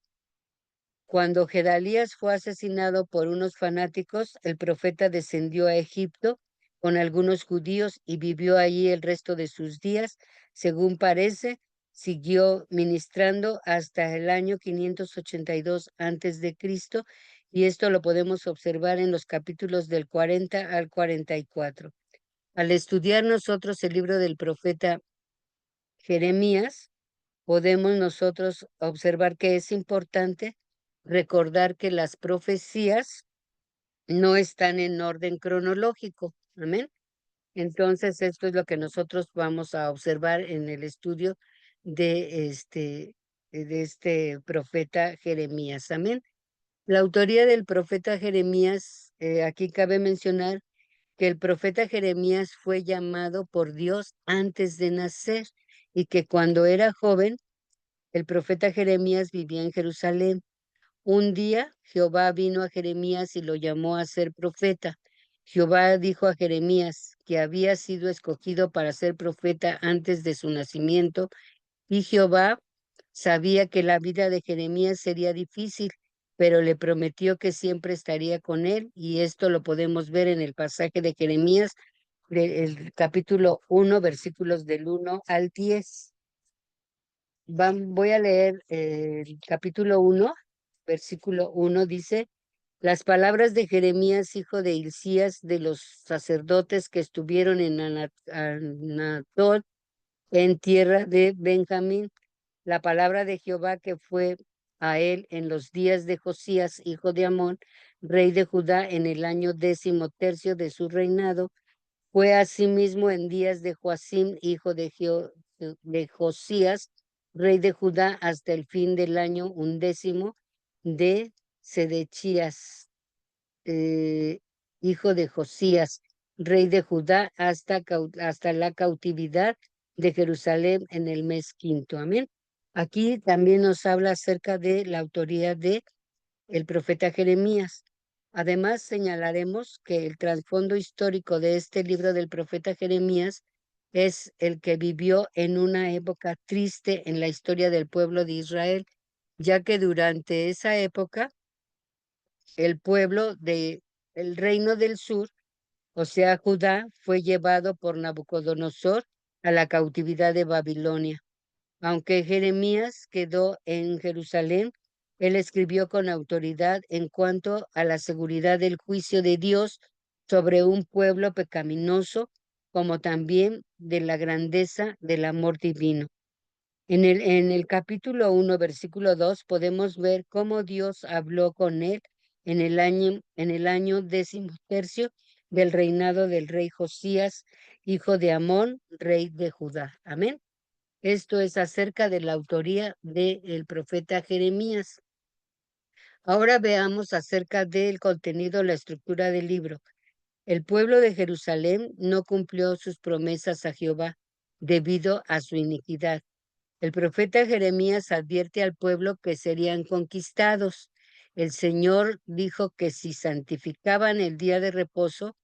Cuando Gedalías fue asesinado por unos fanáticos, el profeta descendió a Egipto con algunos judíos y vivió allí el resto de sus días. Según parece, siguió ministrando hasta el año 582 antes de Cristo, y esto lo podemos observar en los capítulos del 40 al 44. Al estudiar nosotros el libro del profeta Jeremías, podemos nosotros observar que es importante recordar que las profecías no están en orden cronológico. Amén. Entonces, esto es lo que nosotros vamos a observar en el estudio de este profeta Jeremías. Amén. La autoría del profeta Jeremías, aquí cabe mencionar que el profeta Jeremías fue llamado por Dios antes de nacer y que cuando era joven, el profeta Jeremías vivía en Jerusalén. Un día Jehová vino a Jeremías y lo llamó a ser profeta. Jehová dijo a Jeremías que había sido escogido para ser profeta antes de su nacimiento, y Jehová sabía que la vida de Jeremías sería difícil, pero le prometió que siempre estaría con él, y esto lo podemos ver en el pasaje de Jeremías, del capítulo 1, versículos del 1 al 10. Voy a leer el capítulo 1, versículo 1, dice: las palabras de Jeremías, hijo de Hilcías, de los sacerdotes que estuvieron en Anatot, en tierra de Benjamín, la palabra de Jehová que fue a él en los días de Josías, hijo de Amón, rey de Judá, en el año 13º de su reinado. Fue asimismo en días de Joacim, hijo de Josías, rey de Judá, hasta el fin del año 11 de Sedechías, hijo de Josías, rey de Judá, hasta la cautividad de Jerusalén en el mes quinto. Amén. Aquí también nos habla acerca de la autoría de el profeta Jeremías. Además, señalaremos que el trasfondo histórico de este libro del profeta Jeremías es el que vivió en una época triste en la historia del pueblo de Israel, ya que durante esa época el pueblo del reino del sur, o sea, Judá, fue llevado por Nabucodonosor a la cautividad de Babilonia. Aunque Jeremías quedó en Jerusalén, él escribió con autoridad en cuanto a la seguridad del juicio de Dios sobre un pueblo pecaminoso, como también de la grandeza del amor divino. En el capítulo 1, versículo 2, podemos ver cómo Dios habló con él en el año 13º del reinado del rey Josías, hijo de Amón, rey de Judá. Amén. Esto es acerca de la autoría del profeta Jeremías. Ahora veamos acerca del contenido, la estructura del libro. El pueblo de Jerusalén no cumplió sus promesas a Jehová debido a su iniquidad. El profeta Jeremías advierte al pueblo que serían conquistados. El Señor dijo que si santificaban el día de reposo,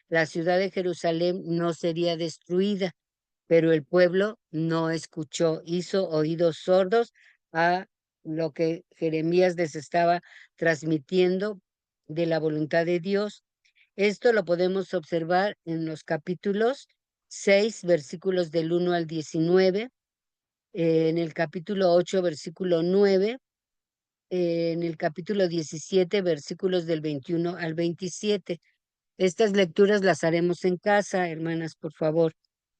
la ciudad de Jerusalén no sería destruida, pero el pueblo no escuchó, hizo oídos sordos a lo que Jeremías les estaba transmitiendo de la voluntad de Dios. Esto lo podemos observar en los capítulos 6, versículos del 1 al 19, en el capítulo 8, versículo 9, en el capítulo 17, versículos del 21 al 27. Estas lecturas las haremos en casa, hermanas, por favor.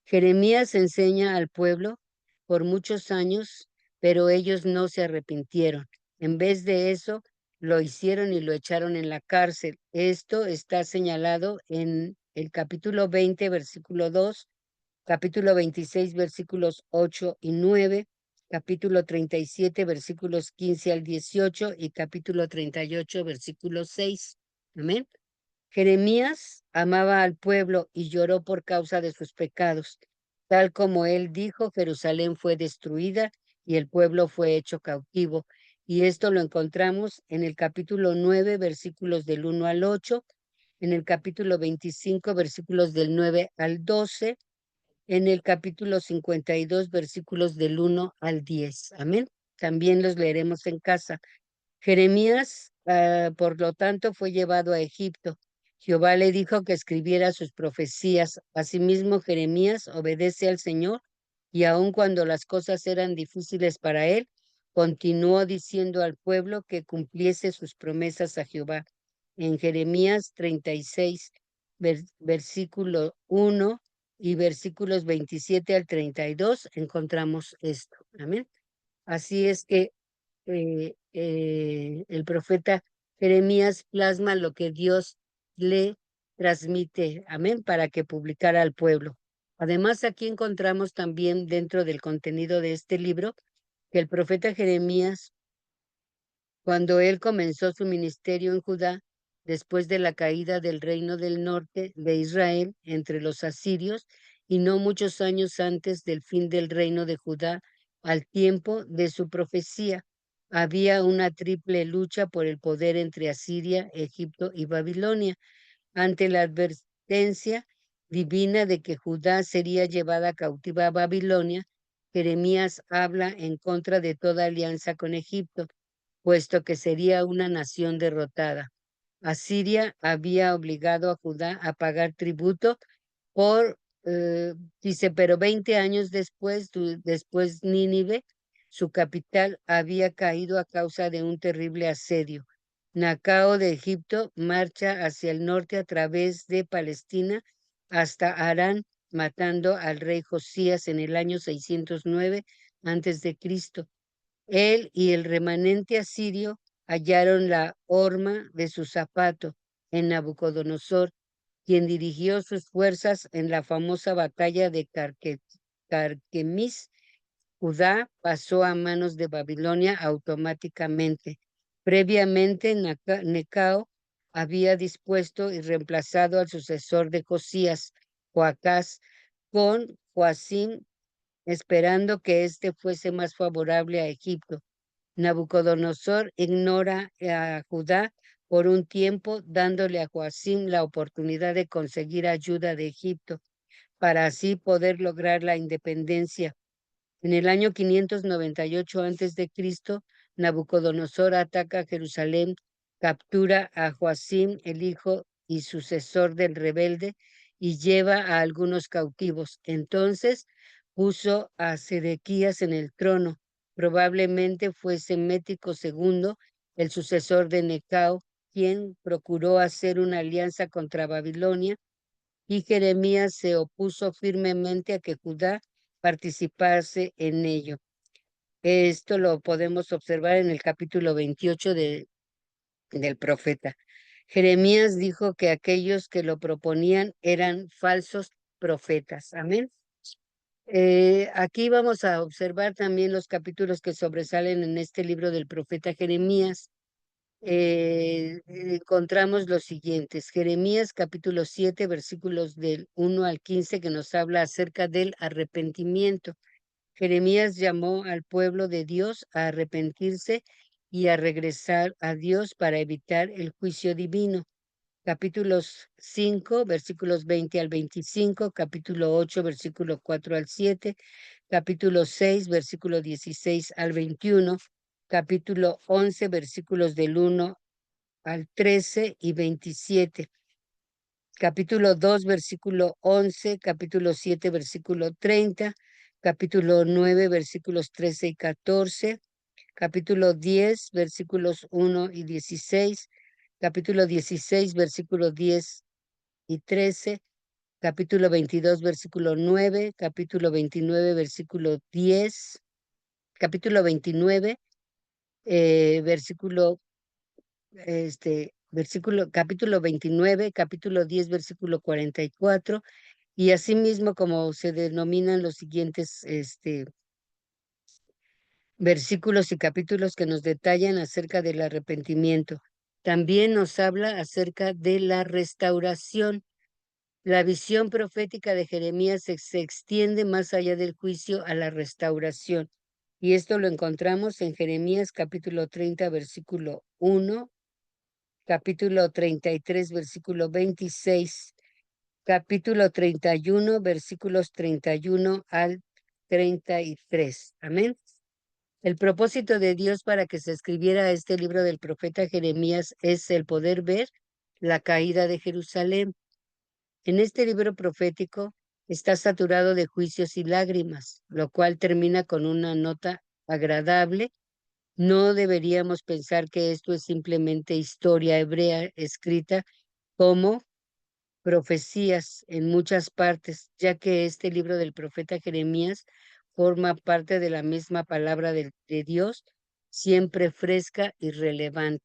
Jeremías enseña al pueblo por muchos años, pero ellos no se arrepintieron. En vez de eso, lo hicieron y lo echaron en la cárcel. Esto está señalado en el capítulo 20, versículo 2, capítulo 26, versículos 8 y 9, capítulo 37, versículos 15 al 18 y capítulo 38, versículo 6. Amén. Jeremías amaba al pueblo y lloró por causa de sus pecados. Tal como él dijo, Jerusalén fue destruida y el pueblo fue hecho cautivo. Y esto lo encontramos en el capítulo 9, versículos del 1 al 8, en el capítulo 25, versículos del 9 al 12, en el capítulo 52, versículos del 1 al 10. Amén. También los leeremos en casa. Jeremías, por lo tanto, fue llevado a Egipto. Jehová le dijo que escribiera sus profecías. Asimismo, Jeremías obedece al Señor y aun cuando las cosas eran difíciles para él, continuó diciendo al pueblo que cumpliese sus promesas a Jehová. En Jeremías 36, versículo 1 y versículos 27 al 32 encontramos esto. Amén. Así es que el profeta Jeremías plasma lo que Dios le transmite, amén, para que publicara al pueblo. Además, aquí encontramos también dentro del contenido de este libro que el profeta Jeremías, cuando él comenzó su ministerio en Judá, después de la caída del reino del norte de Israel entre los asirios, y no muchos años antes del fin del reino de Judá, al tiempo de su profecía, había una triple lucha por el poder entre Asiria, Egipto y Babilonia. Ante la advertencia divina de que Judá sería llevada cautiva a Babilonia, Jeremías habla en contra de toda alianza con Egipto, puesto que sería una nación derrotada. Asiria había obligado a Judá a pagar tributo por, dice, pero 20 años después, después Nínive, su capital, había caído a causa de un terrible asedio. Nacao de Egipto marcha hacia el norte a través de Palestina hasta Harán, matando al rey Josías en el año 609 antes de Cristo. Él y el remanente asirio hallaron la horma de su zapato en Nabucodonosor, quien dirigió sus fuerzas en la famosa batalla de Carquemis. Judá pasó a manos de Babilonia automáticamente. Previamente, Necao había dispuesto y reemplazado al sucesor de Josías, Joacás, con Joacim, esperando que éste fuese más favorable a Egipto. Nabucodonosor ignora a Judá por un tiempo, dándole a Joacim la oportunidad de conseguir ayuda de Egipto, para así poder lograr la independencia. En el año 598 a.C., Nabucodonosor ataca Jerusalén, captura a Joacim, el hijo y sucesor del rebelde, y lleva a algunos cautivos. Entonces puso a Sedequías en el trono. Probablemente fuese Mético II, el sucesor de Necao, quien procuró hacer una alianza contra Babilonia, y Jeremías se opuso firmemente a que Judá participase en ello. Esto lo podemos observar en el capítulo 28 del profeta. Jeremías dijo que aquellos que lo proponían eran falsos profetas. Amén. Aquí vamos a observar también los capítulos que sobresalen en este libro del profeta Jeremías. Encontramos los siguientes: Jeremías capítulo 7, versículos del 1 al 15, que nos habla acerca del arrepentimiento. Jeremías llamó al pueblo de Dios a arrepentirse y a regresar a Dios para evitar el juicio divino. Capítulos 5, versículos 20 al 25, capítulo 8, versículo 4 al 7, capítulo 6, versículo 16 al 21, capítulo 11, versículos del 1 al 13 y 27, capítulo 2, versículo 11, capítulo 7, versículo 30, capítulo 9, versículos 13 y 14, capítulo 10, versículos 1 y 16, capítulo 16, versículos 10 y 13, capítulo 22, versículo 9, capítulo 29, versículo 10, capítulo 29, capítulo 29, capítulo 10, versículo 44, y asimismo como se denominan los siguientes versículos y capítulos que nos detallan acerca del arrepentimiento. También nos habla acerca de la restauración. La visión profética de Jeremías se extiende más allá del juicio a la restauración. Y esto lo encontramos en Jeremías capítulo 30, versículo 1, capítulo 33, versículo 26, capítulo 31, versículos 31 al 33. Amén. El propósito de Dios para que se escribiera este libro del profeta Jeremías es el poder ver la caída de Jerusalén. En este libro profético está saturado de juicios y lágrimas, lo cual termina con una nota agradable. No deberíamos pensar que esto es simplemente historia hebrea escrita como profecías en muchas partes, ya que este libro del profeta Jeremías forma parte de la misma palabra de Dios, siempre fresca y relevante.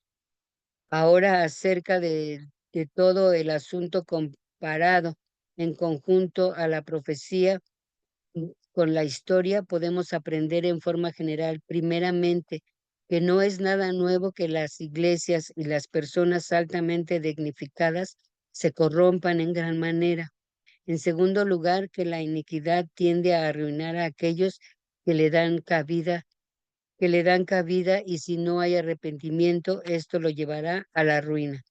Ahora acerca de todo el asunto comparado en conjunto a la profecía con la historia, podemos aprender en forma general, primeramente, que no es nada nuevo que las iglesias y las personas altamente dignificadas se corrompan en gran manera. En segundo lugar, que la iniquidad tiende a arruinar a aquellos que le dan cabida, y si no hay arrepentimiento, esto lo llevará a la ruina.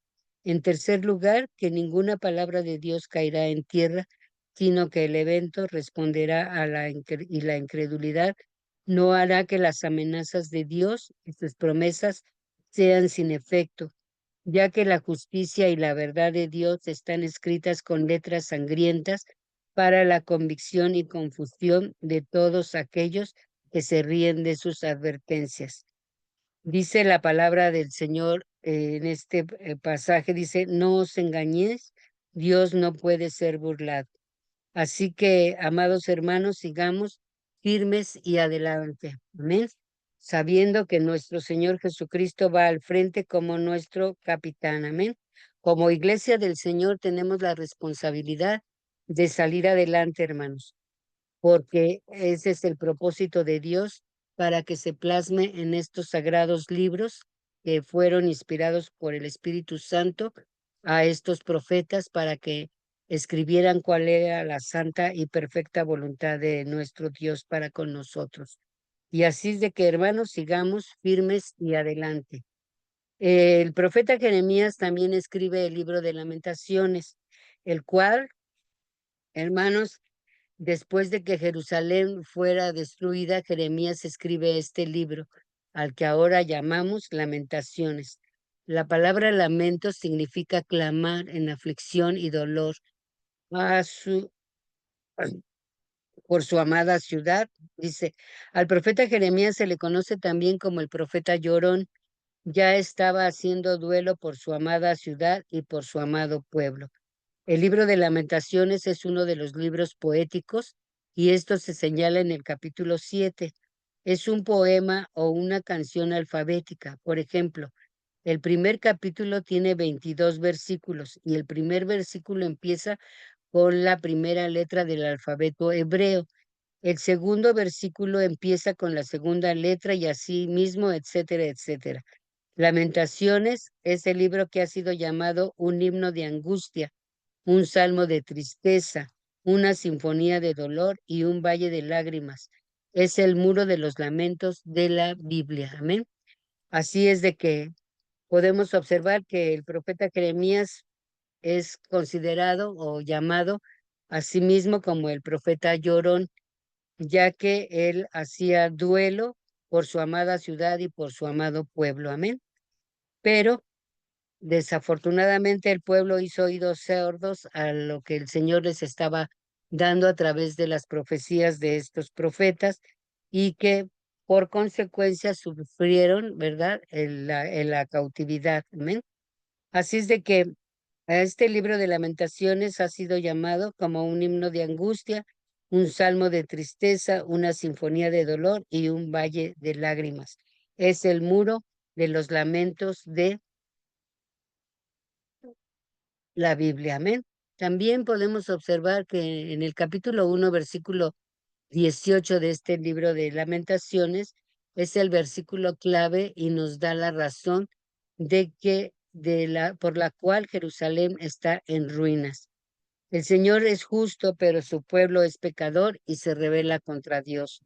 En tercer lugar, que ninguna palabra de Dios caerá en tierra, sino que el evento responderá a y la incredulidad no hará que las amenazas de Dios y sus promesas sean sin efecto, ya que la justicia y la verdad de Dios están escritas con letras sangrientas para la convicción y confusión de todos aquellos que se ríen de sus advertencias. Dice la palabra del Señor en este pasaje, dice: no os engañéis, Dios no puede ser burlado. Así que, amados hermanos, sigamos firmes y adelante. Amén. Sabiendo que nuestro Señor Jesucristo va al frente como nuestro capitán. Amén. Como iglesia del Señor tenemos la responsabilidad de salir adelante, hermanos, porque ese es el propósito de Dios, para que se plasme en estos sagrados libros que fueron inspirados por el Espíritu Santo a estos profetas, para que escribieran cuál era la santa y perfecta voluntad de nuestro Dios para con nosotros. Y así es de que, hermanos, sigamos firmes y adelante. El profeta Jeremías también escribe el libro de Lamentaciones, el cual, hermanos, después de que Jerusalén fuera destruida, Jeremías escribe este libro, al que ahora llamamos Lamentaciones. La palabra lamento significa clamar en aflicción y dolor a por su amada ciudad. Dice, al profeta Jeremías se le conoce también como el profeta llorón. Ya estaba haciendo duelo por su amada ciudad y por su amado pueblo. El libro de Lamentaciones es uno de los libros poéticos, y esto se señala en el capítulo 7. Es un poema o una canción alfabética. Por ejemplo, el primer capítulo tiene 22 versículos y el primer versículo empieza con la primera letra del alfabeto hebreo. El segundo versículo empieza con la segunda letra y así mismo, etcétera, etcétera. Lamentaciones es el libro que ha sido llamado un himno de angustia, un salmo de tristeza, una sinfonía de dolor y un valle de lágrimas. Es el muro de los lamentos de la Biblia. Amén. Así es de que podemos observar que el profeta Jeremías es considerado o llamado a sí mismo como el profeta llorón, ya que él hacía duelo por su amada ciudad y por su amado pueblo. Amén. Pero desafortunadamente el pueblo hizo oídos sordos a lo que el Señor les estaba dando a través de las profecías de estos profetas y que por consecuencia sufrieron, ¿verdad?, en la cautividad. Amén. Así es de que a este libro de Lamentaciones ha sido llamado como un himno de angustia, un salmo de tristeza, una sinfonía de dolor y un valle de lágrimas. Es el muro de los lamentos de la Biblia. Amén. También podemos observar que en el capítulo 1, versículo 18 de este libro de Lamentaciones, es el versículo clave y nos da la razón de que por la cual Jerusalén está en ruinas. El Señor es justo, pero su pueblo es pecador y se rebela contra Dios.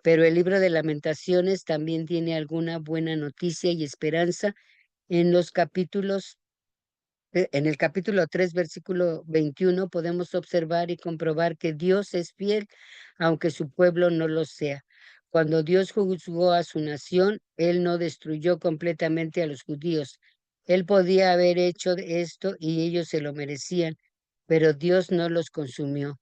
Pero el libro de Lamentaciones también tiene alguna buena noticia y esperanza en los capítulos en el capítulo 3, versículo 21, podemos observar y comprobar que Dios es fiel, aunque su pueblo no lo sea. Cuando Dios juzgó a su nación, Él no destruyó completamente a los judíos. Él podía haber hecho esto y ellos se lo merecían, pero Dios no los consumió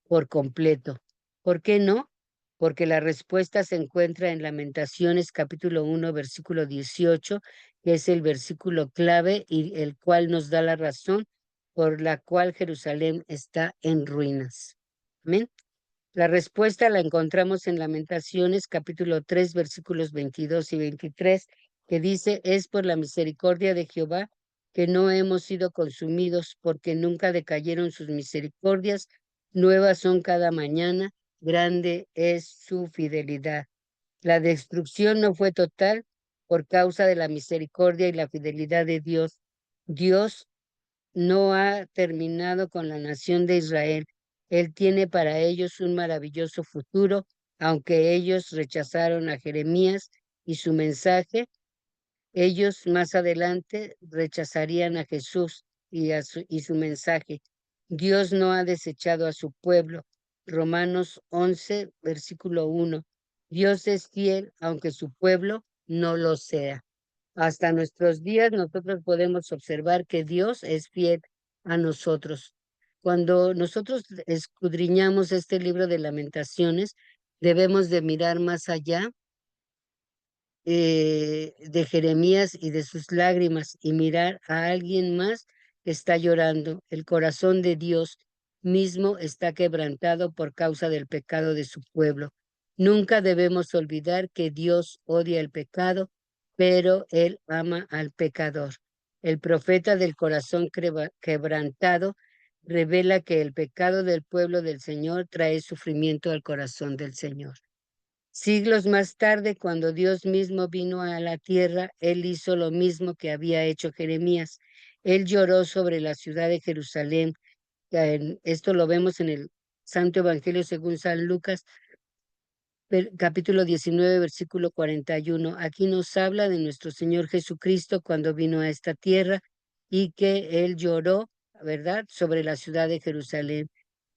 por completo. ¿Por qué no? Porque la respuesta se encuentra en Lamentaciones capítulo 1, versículo 18, que es el versículo clave y el cual nos da la razón por la cual Jerusalén está en ruinas. Amén. La respuesta la encontramos en Lamentaciones capítulo 3, versículos 22 y 23, que dice, es por la misericordia de Jehová que no hemos sido consumidos, porque nunca decayeron sus misericordias, nuevas son cada mañana, grande es su fidelidad. La destrucción no fue total por causa de la misericordia y la fidelidad de Dios. Dios no ha terminado con la nación de Israel. Él tiene para ellos un maravilloso futuro, aunque ellos rechazaron a Jeremías y su mensaje. Ellos más adelante rechazarían a Jesús y su mensaje. Dios no ha desechado a su pueblo. Romanos 11, versículo 1. Dios es fiel, aunque su pueblo no lo sea. Hasta nuestros días nosotros podemos observar que Dios es fiel a nosotros. Cuando nosotros escudriñamos este libro de Lamentaciones, debemos de mirar más allá de Jeremías y de sus lágrimas y mirar a alguien más que está llorando. El corazón de Dios mismo está quebrantado por causa del pecado de su pueblo. Nunca debemos olvidar que Dios odia el pecado, pero Él ama al pecador. El profeta del corazón quebrantado revela que el pecado del pueblo del Señor trae sufrimiento al corazón del Señor. Siglos más tarde, cuando Dios mismo vino a la tierra, Él hizo lo mismo que había hecho Jeremías. Él lloró sobre la ciudad de Jerusalén. Esto lo vemos en el Santo Evangelio según San Lucas, capítulo 19, versículo 41. Aquí nos habla de nuestro Señor Jesucristo cuando vino a esta tierra y que Él lloró, ¿verdad?, sobre la ciudad de Jerusalén.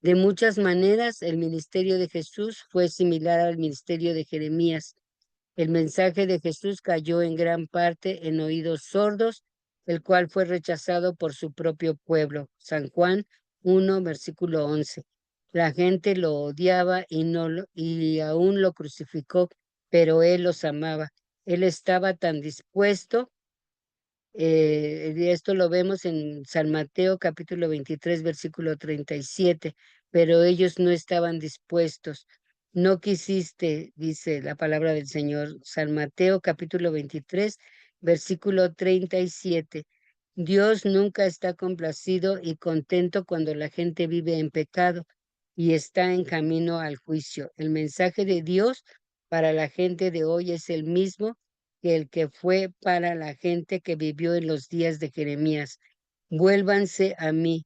De muchas maneras, el ministerio de Jesús fue similar al ministerio de Jeremías. El mensaje de Jesús cayó en gran parte en oídos sordos, el cual fue rechazado por su propio pueblo. San Juan 1, versículo 11. La gente lo odiaba y aún lo crucificó, pero él los amaba. Él estaba tan dispuesto, y esto lo vemos en San Mateo capítulo 23, versículo 37, pero ellos no estaban dispuestos. No quisiste, dice la palabra del Señor. San Mateo capítulo 23, versículo 37. Dios nunca está complacido y contento cuando la gente vive en pecado. y está en camino al juicio. El mensaje de Dios para la gente de hoy es el mismo que el que fue para la gente que vivió en los días de Jeremías. Vuélvanse a mí.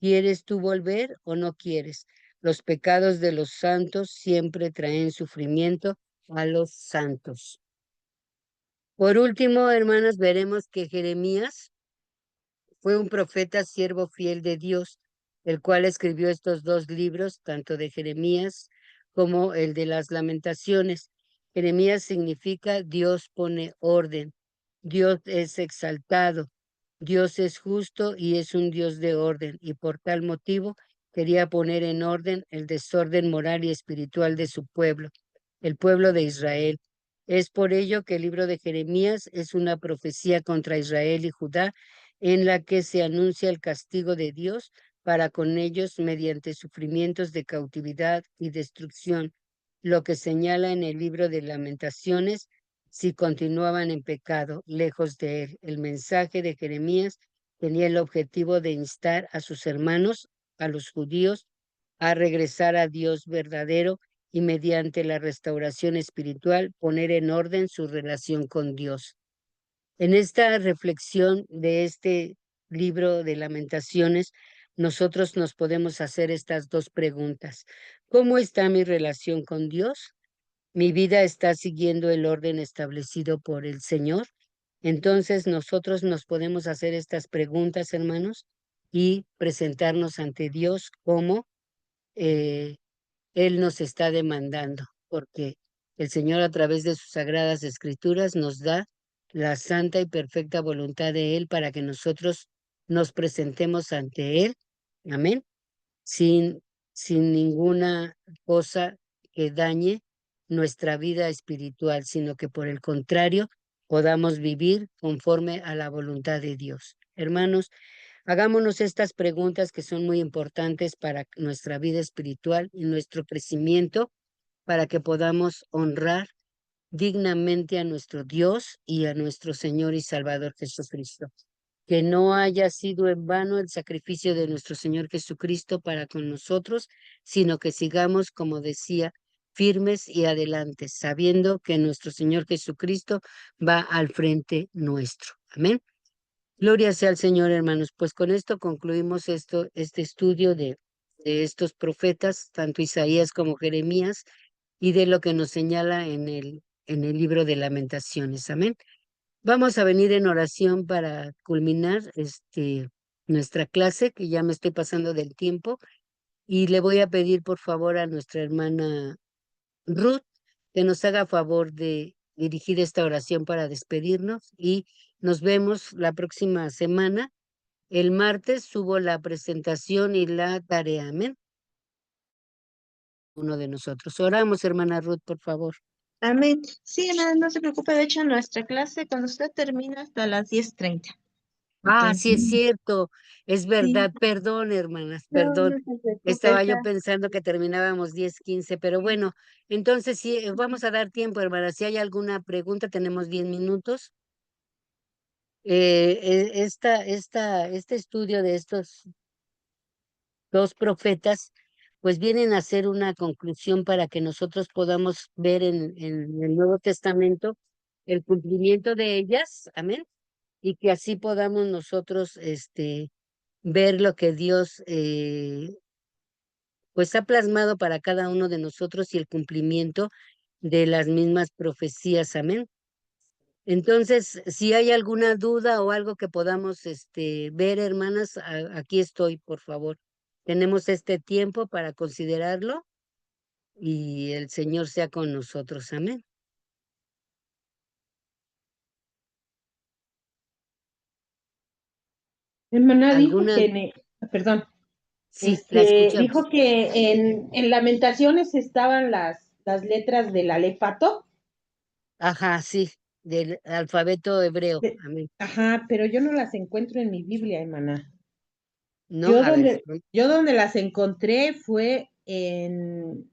¿Quieres tú volver o no quieres? Los pecados de los santos siempre traen sufrimiento a los santos. Por último, hermanas, veremos que Jeremías fue un profeta siervo fiel de Dios, el cual escribió estos dos libros, tanto de Jeremías como el de las Lamentaciones. Jeremías significa Dios pone orden, Dios es exaltado, Dios es justo y es un Dios de orden, y por tal motivo quería poner en orden el desorden moral y espiritual de su pueblo, el pueblo de Israel. Es por ello que el libro de Jeremías es una profecía contra Israel y Judá, en la que se anuncia el castigo de Dios para con ellos mediante sufrimientos de cautividad y destrucción, lo que señala en el libro de Lamentaciones si continuaban en pecado, lejos de él. El mensaje de Jeremías tenía el objetivo de instar a sus hermanos, a los judíos, a regresar a Dios verdadero y mediante la restauración espiritual poner en orden su relación con Dios. En esta reflexión de este libro de Lamentaciones, nosotros nos podemos hacer estas dos preguntas. ¿Cómo está mi relación con Dios? ¿Mi vida está siguiendo el orden establecido por el Señor? Entonces nosotros nos podemos hacer estas preguntas, hermanos, y presentarnos ante Dios como eh, Él nos está demandando, porque el Señor a través de sus sagradas escrituras nos da la santa y perfecta voluntad de Él para que nosotros nos presentemos ante Él, amén, sin, sin ninguna cosa que dañe nuestra vida espiritual, sino que por el contrario podamos vivir conforme a la voluntad de Dios. Hermanos, hagámonos estas preguntas que son muy importantes para nuestra vida espiritual y nuestro crecimiento, para que podamos honrar dignamente a nuestro Dios y a nuestro Señor y Salvador Jesucristo. Que no haya sido en vano el sacrificio de nuestro Señor Jesucristo para con nosotros, sino que sigamos, como decía, firmes y adelante, sabiendo que nuestro Señor Jesucristo va al frente nuestro. Amén. Gloria sea al Señor, hermanos. Pues con esto concluimos este estudio de estos profetas, tanto Isaías como Jeremías, y de lo que nos señala en el libro de Lamentaciones. Amén. Vamos a venir en oración para culminar nuestra clase, que ya me estoy pasando del tiempo, y le voy a pedir por favor a nuestra hermana Ruth que nos haga favor de dirigir esta oración para despedirnos y nos vemos la próxima semana. El martes subo la presentación y la tarea. Amén. Uno de nosotros. Oramos, hermana Ruth, por favor. Amén. Sí, hermana, no se preocupe. De hecho, nuestra clase, cuando usted termina, hasta las 10:30. Ah, sí es Entonces, cierto, es sí, verdad, perdón, hermanas, no, perdón. no se preocupe. Estaba yo pensando que terminábamos 10:15, pero bueno, entonces sí, vamos a dar tiempo, hermanas. Si hay alguna pregunta, tenemos 10 minutos. Este estudio de estos dos profetas, pues vienen a ser una conclusión para que nosotros podamos ver en el Nuevo Testamento el cumplimiento de ellas, amén, y que así podamos nosotros, ver lo que Dios pues ha plasmado para cada uno de nosotros y el cumplimiento de las mismas profecías. Amén. Entonces, si hay alguna duda o algo que podamos ver, hermanas, aquí estoy, por favor. Tenemos este tiempo para considerarlo y el Señor sea con nosotros. Amén. Hermana dijo ¿Alguna? que, perdón, Sí, la escuchamos. dijo que en Lamentaciones estaban las letras del alefato. Ajá, sí, del alfabeto hebreo. de- Amén. ajá, pero yo no las encuentro en mi Biblia, hermana. ¿No? A ver. Yo donde las encontré fue en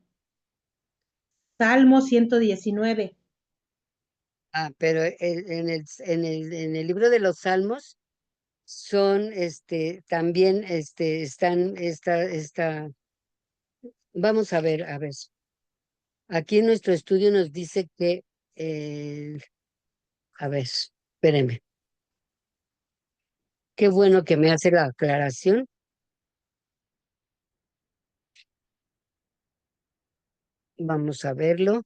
Salmo 119. Pero en el libro de los Salmos son, también, están vamos a ver, a ver. Aquí en nuestro estudio nos dice que, a ver, espérenme. Qué bueno que me hace la aclaración. Vamos a verlo.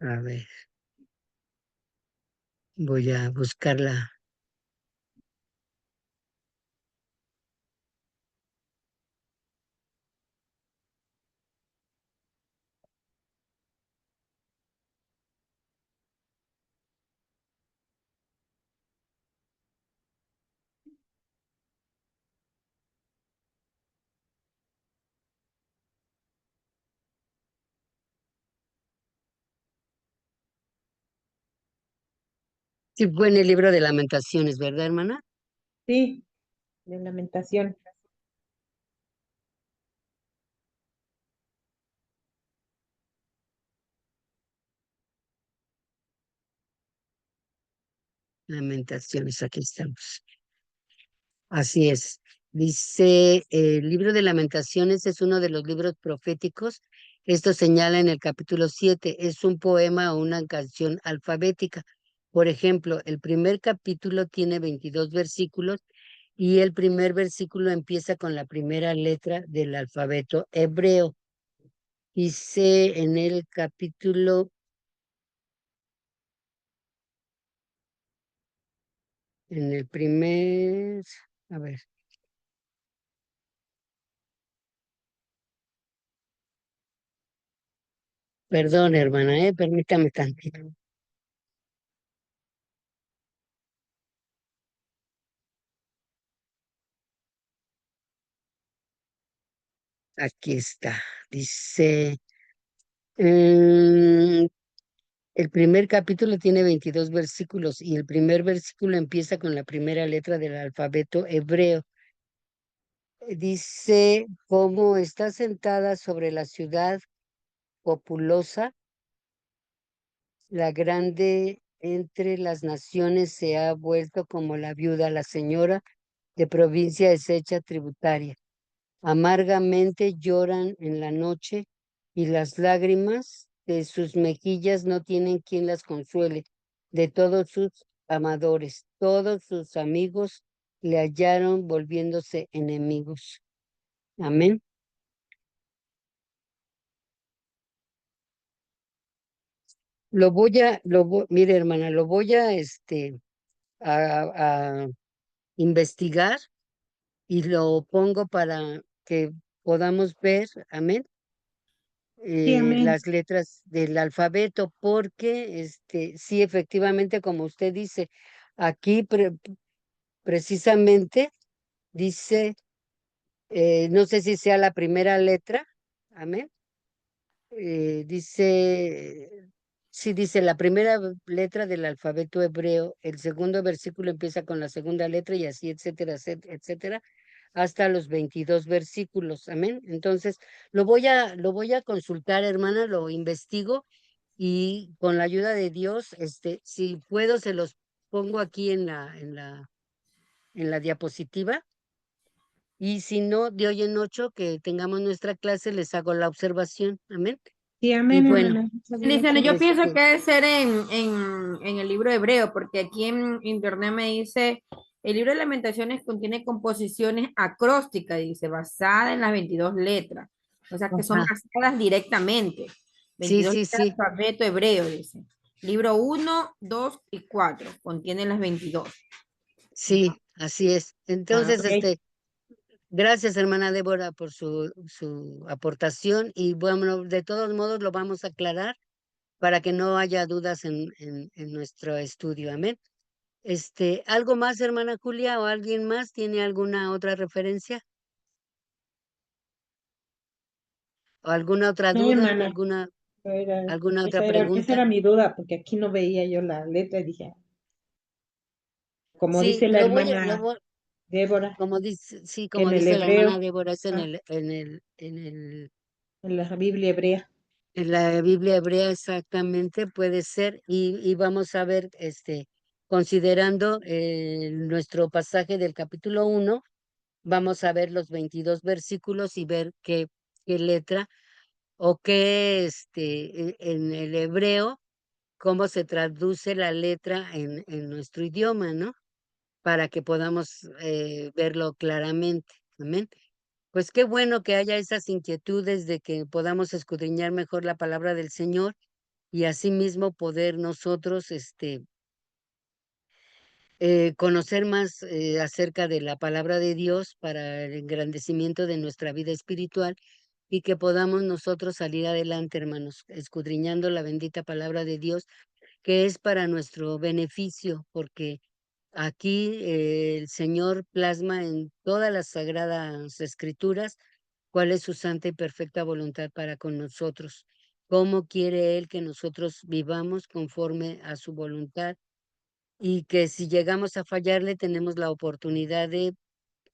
A ver, voy a buscarla. Sí, fue en el libro de Lamentaciones, ¿verdad, hermana? Sí, de Lamentación. Lamentaciones, aquí estamos. Así es. Dice, el libro de Lamentaciones es uno de los libros proféticos. Esto señala en el capítulo 7. Es un poema o una canción alfabética. Por ejemplo, el primer capítulo tiene 22 versículos y el primer versículo empieza con la primera letra del alfabeto hebreo. Dice en el capítulo, en el primer, a ver, perdón, hermana, permítame tantito. Aquí está. Dice, mm, el primer capítulo tiene 22 versículos y el primer versículo empieza con la primera letra del alfabeto hebreo. Dice, cómo está sentada sobre la ciudad populosa, la grande entre las naciones se ha vuelto como la viuda, la señora de provincia deshecha tributaria. Amargamente lloran en la noche y las lágrimas de sus mejillas no tienen quien las consuele. De todos sus amadores, todos sus amigos le hallaron volviéndose enemigos. Amén. Mire, hermana, lo voy a, a investigar y lo pongo para que podamos ver, amén, Sí, amén. las letras del alfabeto, porque sí, efectivamente, como usted dice, aquí precisamente dice, no sé si sea la primera letra, amén, dice, sí, dice la primera letra del alfabeto hebreo, el segundo versículo empieza con la segunda letra y así, etcétera, etcétera, hasta los 22 versículos, amén. Entonces, lo voy a consultar, hermana, lo investigo y con la ayuda de Dios, si puedo, se los pongo aquí en la diapositiva. Y si no, de hoy en 8, que tengamos nuestra clase, les hago la observación, amén. Sí, Y amén, bueno, hermana. Muchas Cristiano, gracias. yo pienso que este, debe ser en el libro hebreo, porque aquí en internet me dice, el libro de Lamentaciones contiene composiciones acrósticas, dice, basada en las 22 letras, o sea que son ajá, basadas directamente, sí, 22 sí, letras del sí, alfabeto hebreo, dice. Libro 1, 2 y 4 contienen las 22. sí, así es. Ah, Entonces, ok. gracias, hermana Débora, por su aportación y bueno, de todos modos lo vamos a aclarar para que no haya dudas en nuestro estudio. Amén. ¿Algo más, hermana Julia, o alguien más tiene alguna otra referencia? ¿O alguna otra No, duda? hermana. ¿Alguna otra Esa pregunta? era mi duda, porque aquí no veía yo la letra y dije, como Sí, dice la hermana Débora, como dice, sí, que como en el dice la hermana hebreo, Débora, es ah, en el en la Biblia hebrea. En la Biblia hebrea exactamente puede ser, y vamos a ver, considerando nuestro pasaje del capítulo 1, vamos a ver los 22 versículos y ver qué letra o qué, en el hebreo, cómo se traduce la letra en nuestro idioma, ¿no? Para que podamos verlo claramente. Amén. Pues qué bueno que haya esas inquietudes de que podamos escudriñar mejor la palabra del Señor y asimismo poder nosotros conocer más acerca de la palabra de Dios para el engrandecimiento de nuestra vida espiritual y que podamos nosotros salir adelante, hermanos, escudriñando la bendita palabra de Dios, que es para nuestro beneficio, porque aquí el Señor plasma en todas las sagradas escrituras cuál es su santa y perfecta voluntad para con nosotros, cómo quiere Él que nosotros vivamos conforme a su voluntad y que si llegamos a fallarle tenemos la oportunidad de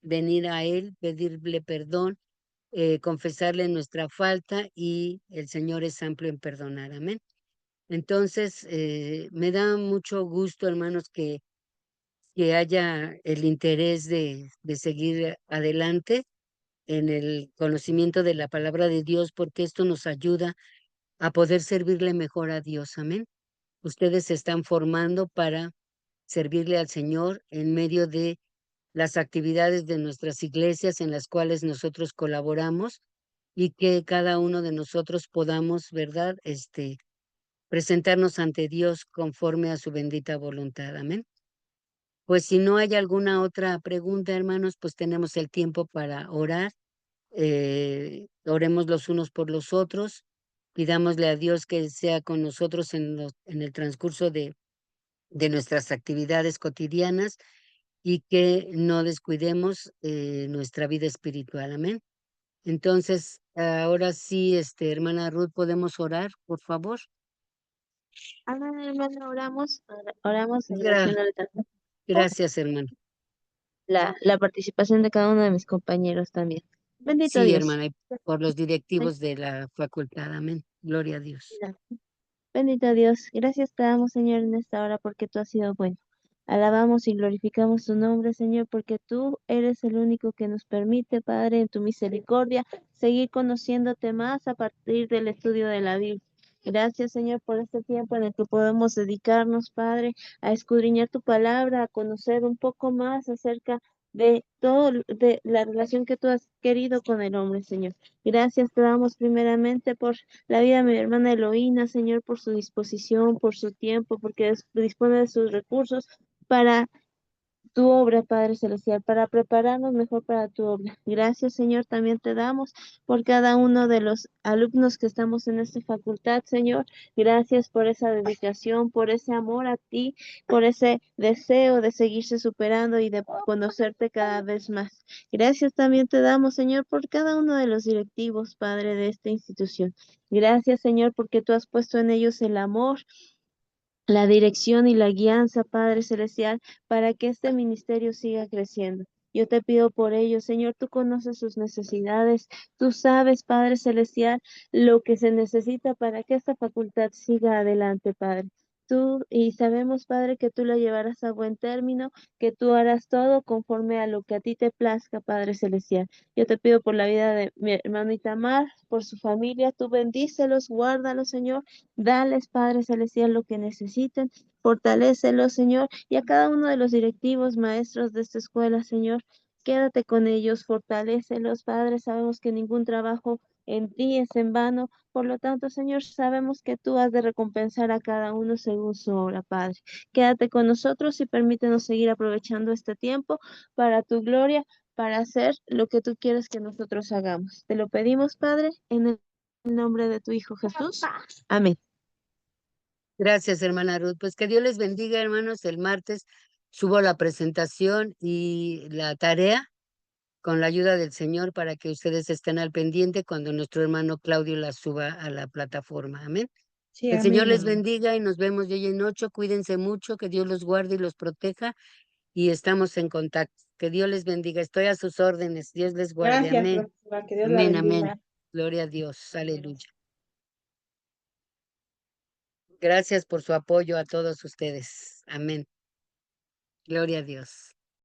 venir a Él, pedirle perdón, confesarle nuestra falta y el Señor es amplio en perdonar. Amén. Entonces, me da mucho gusto, hermanos, que haya el interés de seguir adelante en el conocimiento de la palabra de Dios, porque esto nos ayuda a poder servirle mejor a Dios. Amén. Ustedes se están formando para servirle al Señor en medio de las actividades de nuestras iglesias en las cuales nosotros colaboramos y que cada uno de nosotros podamos, ¿verdad? Presentarnos ante Dios conforme a su bendita voluntad. Amén. Pues si no hay alguna otra pregunta, hermanos, pues tenemos el tiempo para orar. Oremos los unos por los otros, pidámosle a Dios que sea con nosotros en el transcurso de nuestras actividades cotidianas y que no descuidemos nuestra vida espiritual. Amén. Entonces, ahora sí, hermana Ruth, ¿podemos orar, por favor? Amén, hermano, oramos en Gra- oración al gracias, hermana. la participación de cada uno de mis compañeros también. Bendito Sí, Dios. hermana, y por los directivos de la facultad. Amén. Gloria a Dios. Bendito Dios, gracias te damos, Señor, en esta hora porque tú has sido bueno. Alabamos y glorificamos tu nombre, Señor, porque tú eres el único que nos permite, Padre, en tu misericordia, seguir conociéndote más a partir del estudio de la Biblia. Gracias, Señor, por este tiempo en el que podemos dedicarnos, Padre, a escudriñar tu palabra, a conocer un poco más acerca de todo, de la relación que tú has querido con el hombre, Señor. Gracias te damos primeramente por la vida de mi hermana Eloína, Señor, por su disposición, por su tiempo, porque dispone de sus recursos para tu obra, Padre Celestial, para prepararnos mejor para tu obra. Gracias, Señor, también te damos por cada uno de los alumnos que estamos en esta facultad, Señor. Gracias por esa dedicación, por ese amor a ti, por ese deseo de seguirse superando y de conocerte cada vez más. Gracias también te damos, Señor, por cada uno de los directivos, Padre, de esta institución. Gracias, Señor, porque tú has puesto en ellos el amor, la dirección y la guianza, Padre Celestial, para que este ministerio siga creciendo. Yo te pido por ello, Señor, tú conoces sus necesidades, tú sabes, Padre Celestial, lo que se necesita para que esta facultad siga adelante, Padre. Tú y sabemos, Padre, que tú la llevarás a buen término, que tú harás todo conforme a lo que a ti te plazca, Padre Celestial. Yo te pido por la vida de mi hermano Itamar, por su familia, tú bendícelos, guárdalos, Señor. Dales, Padre Celestial, lo que necesiten. Fortalécelos, Señor, y a cada uno de los directivos, maestros de esta escuela, Señor. Quédate con ellos, fortalécelos, Padre. Sabemos que ningún trabajo en ti es en vano. Por lo tanto, Señor, sabemos que tú has de recompensar a cada uno según su obra, Padre. Quédate con nosotros y permítenos seguir aprovechando este tiempo para tu gloria, para hacer lo que tú quieres que nosotros hagamos. Te lo pedimos, Padre, en el nombre de tu Hijo Jesús. Amén. Gracias, hermana Ruth. Pues que Dios les bendiga, hermanos. El martes subo la presentación y la tarea con la ayuda del Señor para que ustedes estén al pendiente cuando nuestro hermano Claudio la suba a la plataforma. Amén. Sí, El Señor amén, les hermano. bendiga y nos vemos de hoy en ocho. Cuídense mucho, que Dios los guarde y los proteja y estamos en contacto. Que Dios les bendiga. Estoy a sus órdenes. Dios les guarde. Gracias, Amén. profesora, que Dios la Amén, amén. bendiga. Gloria a Dios. Aleluya. Gracias por su apoyo a todos ustedes. Amén. Gloria a Dios.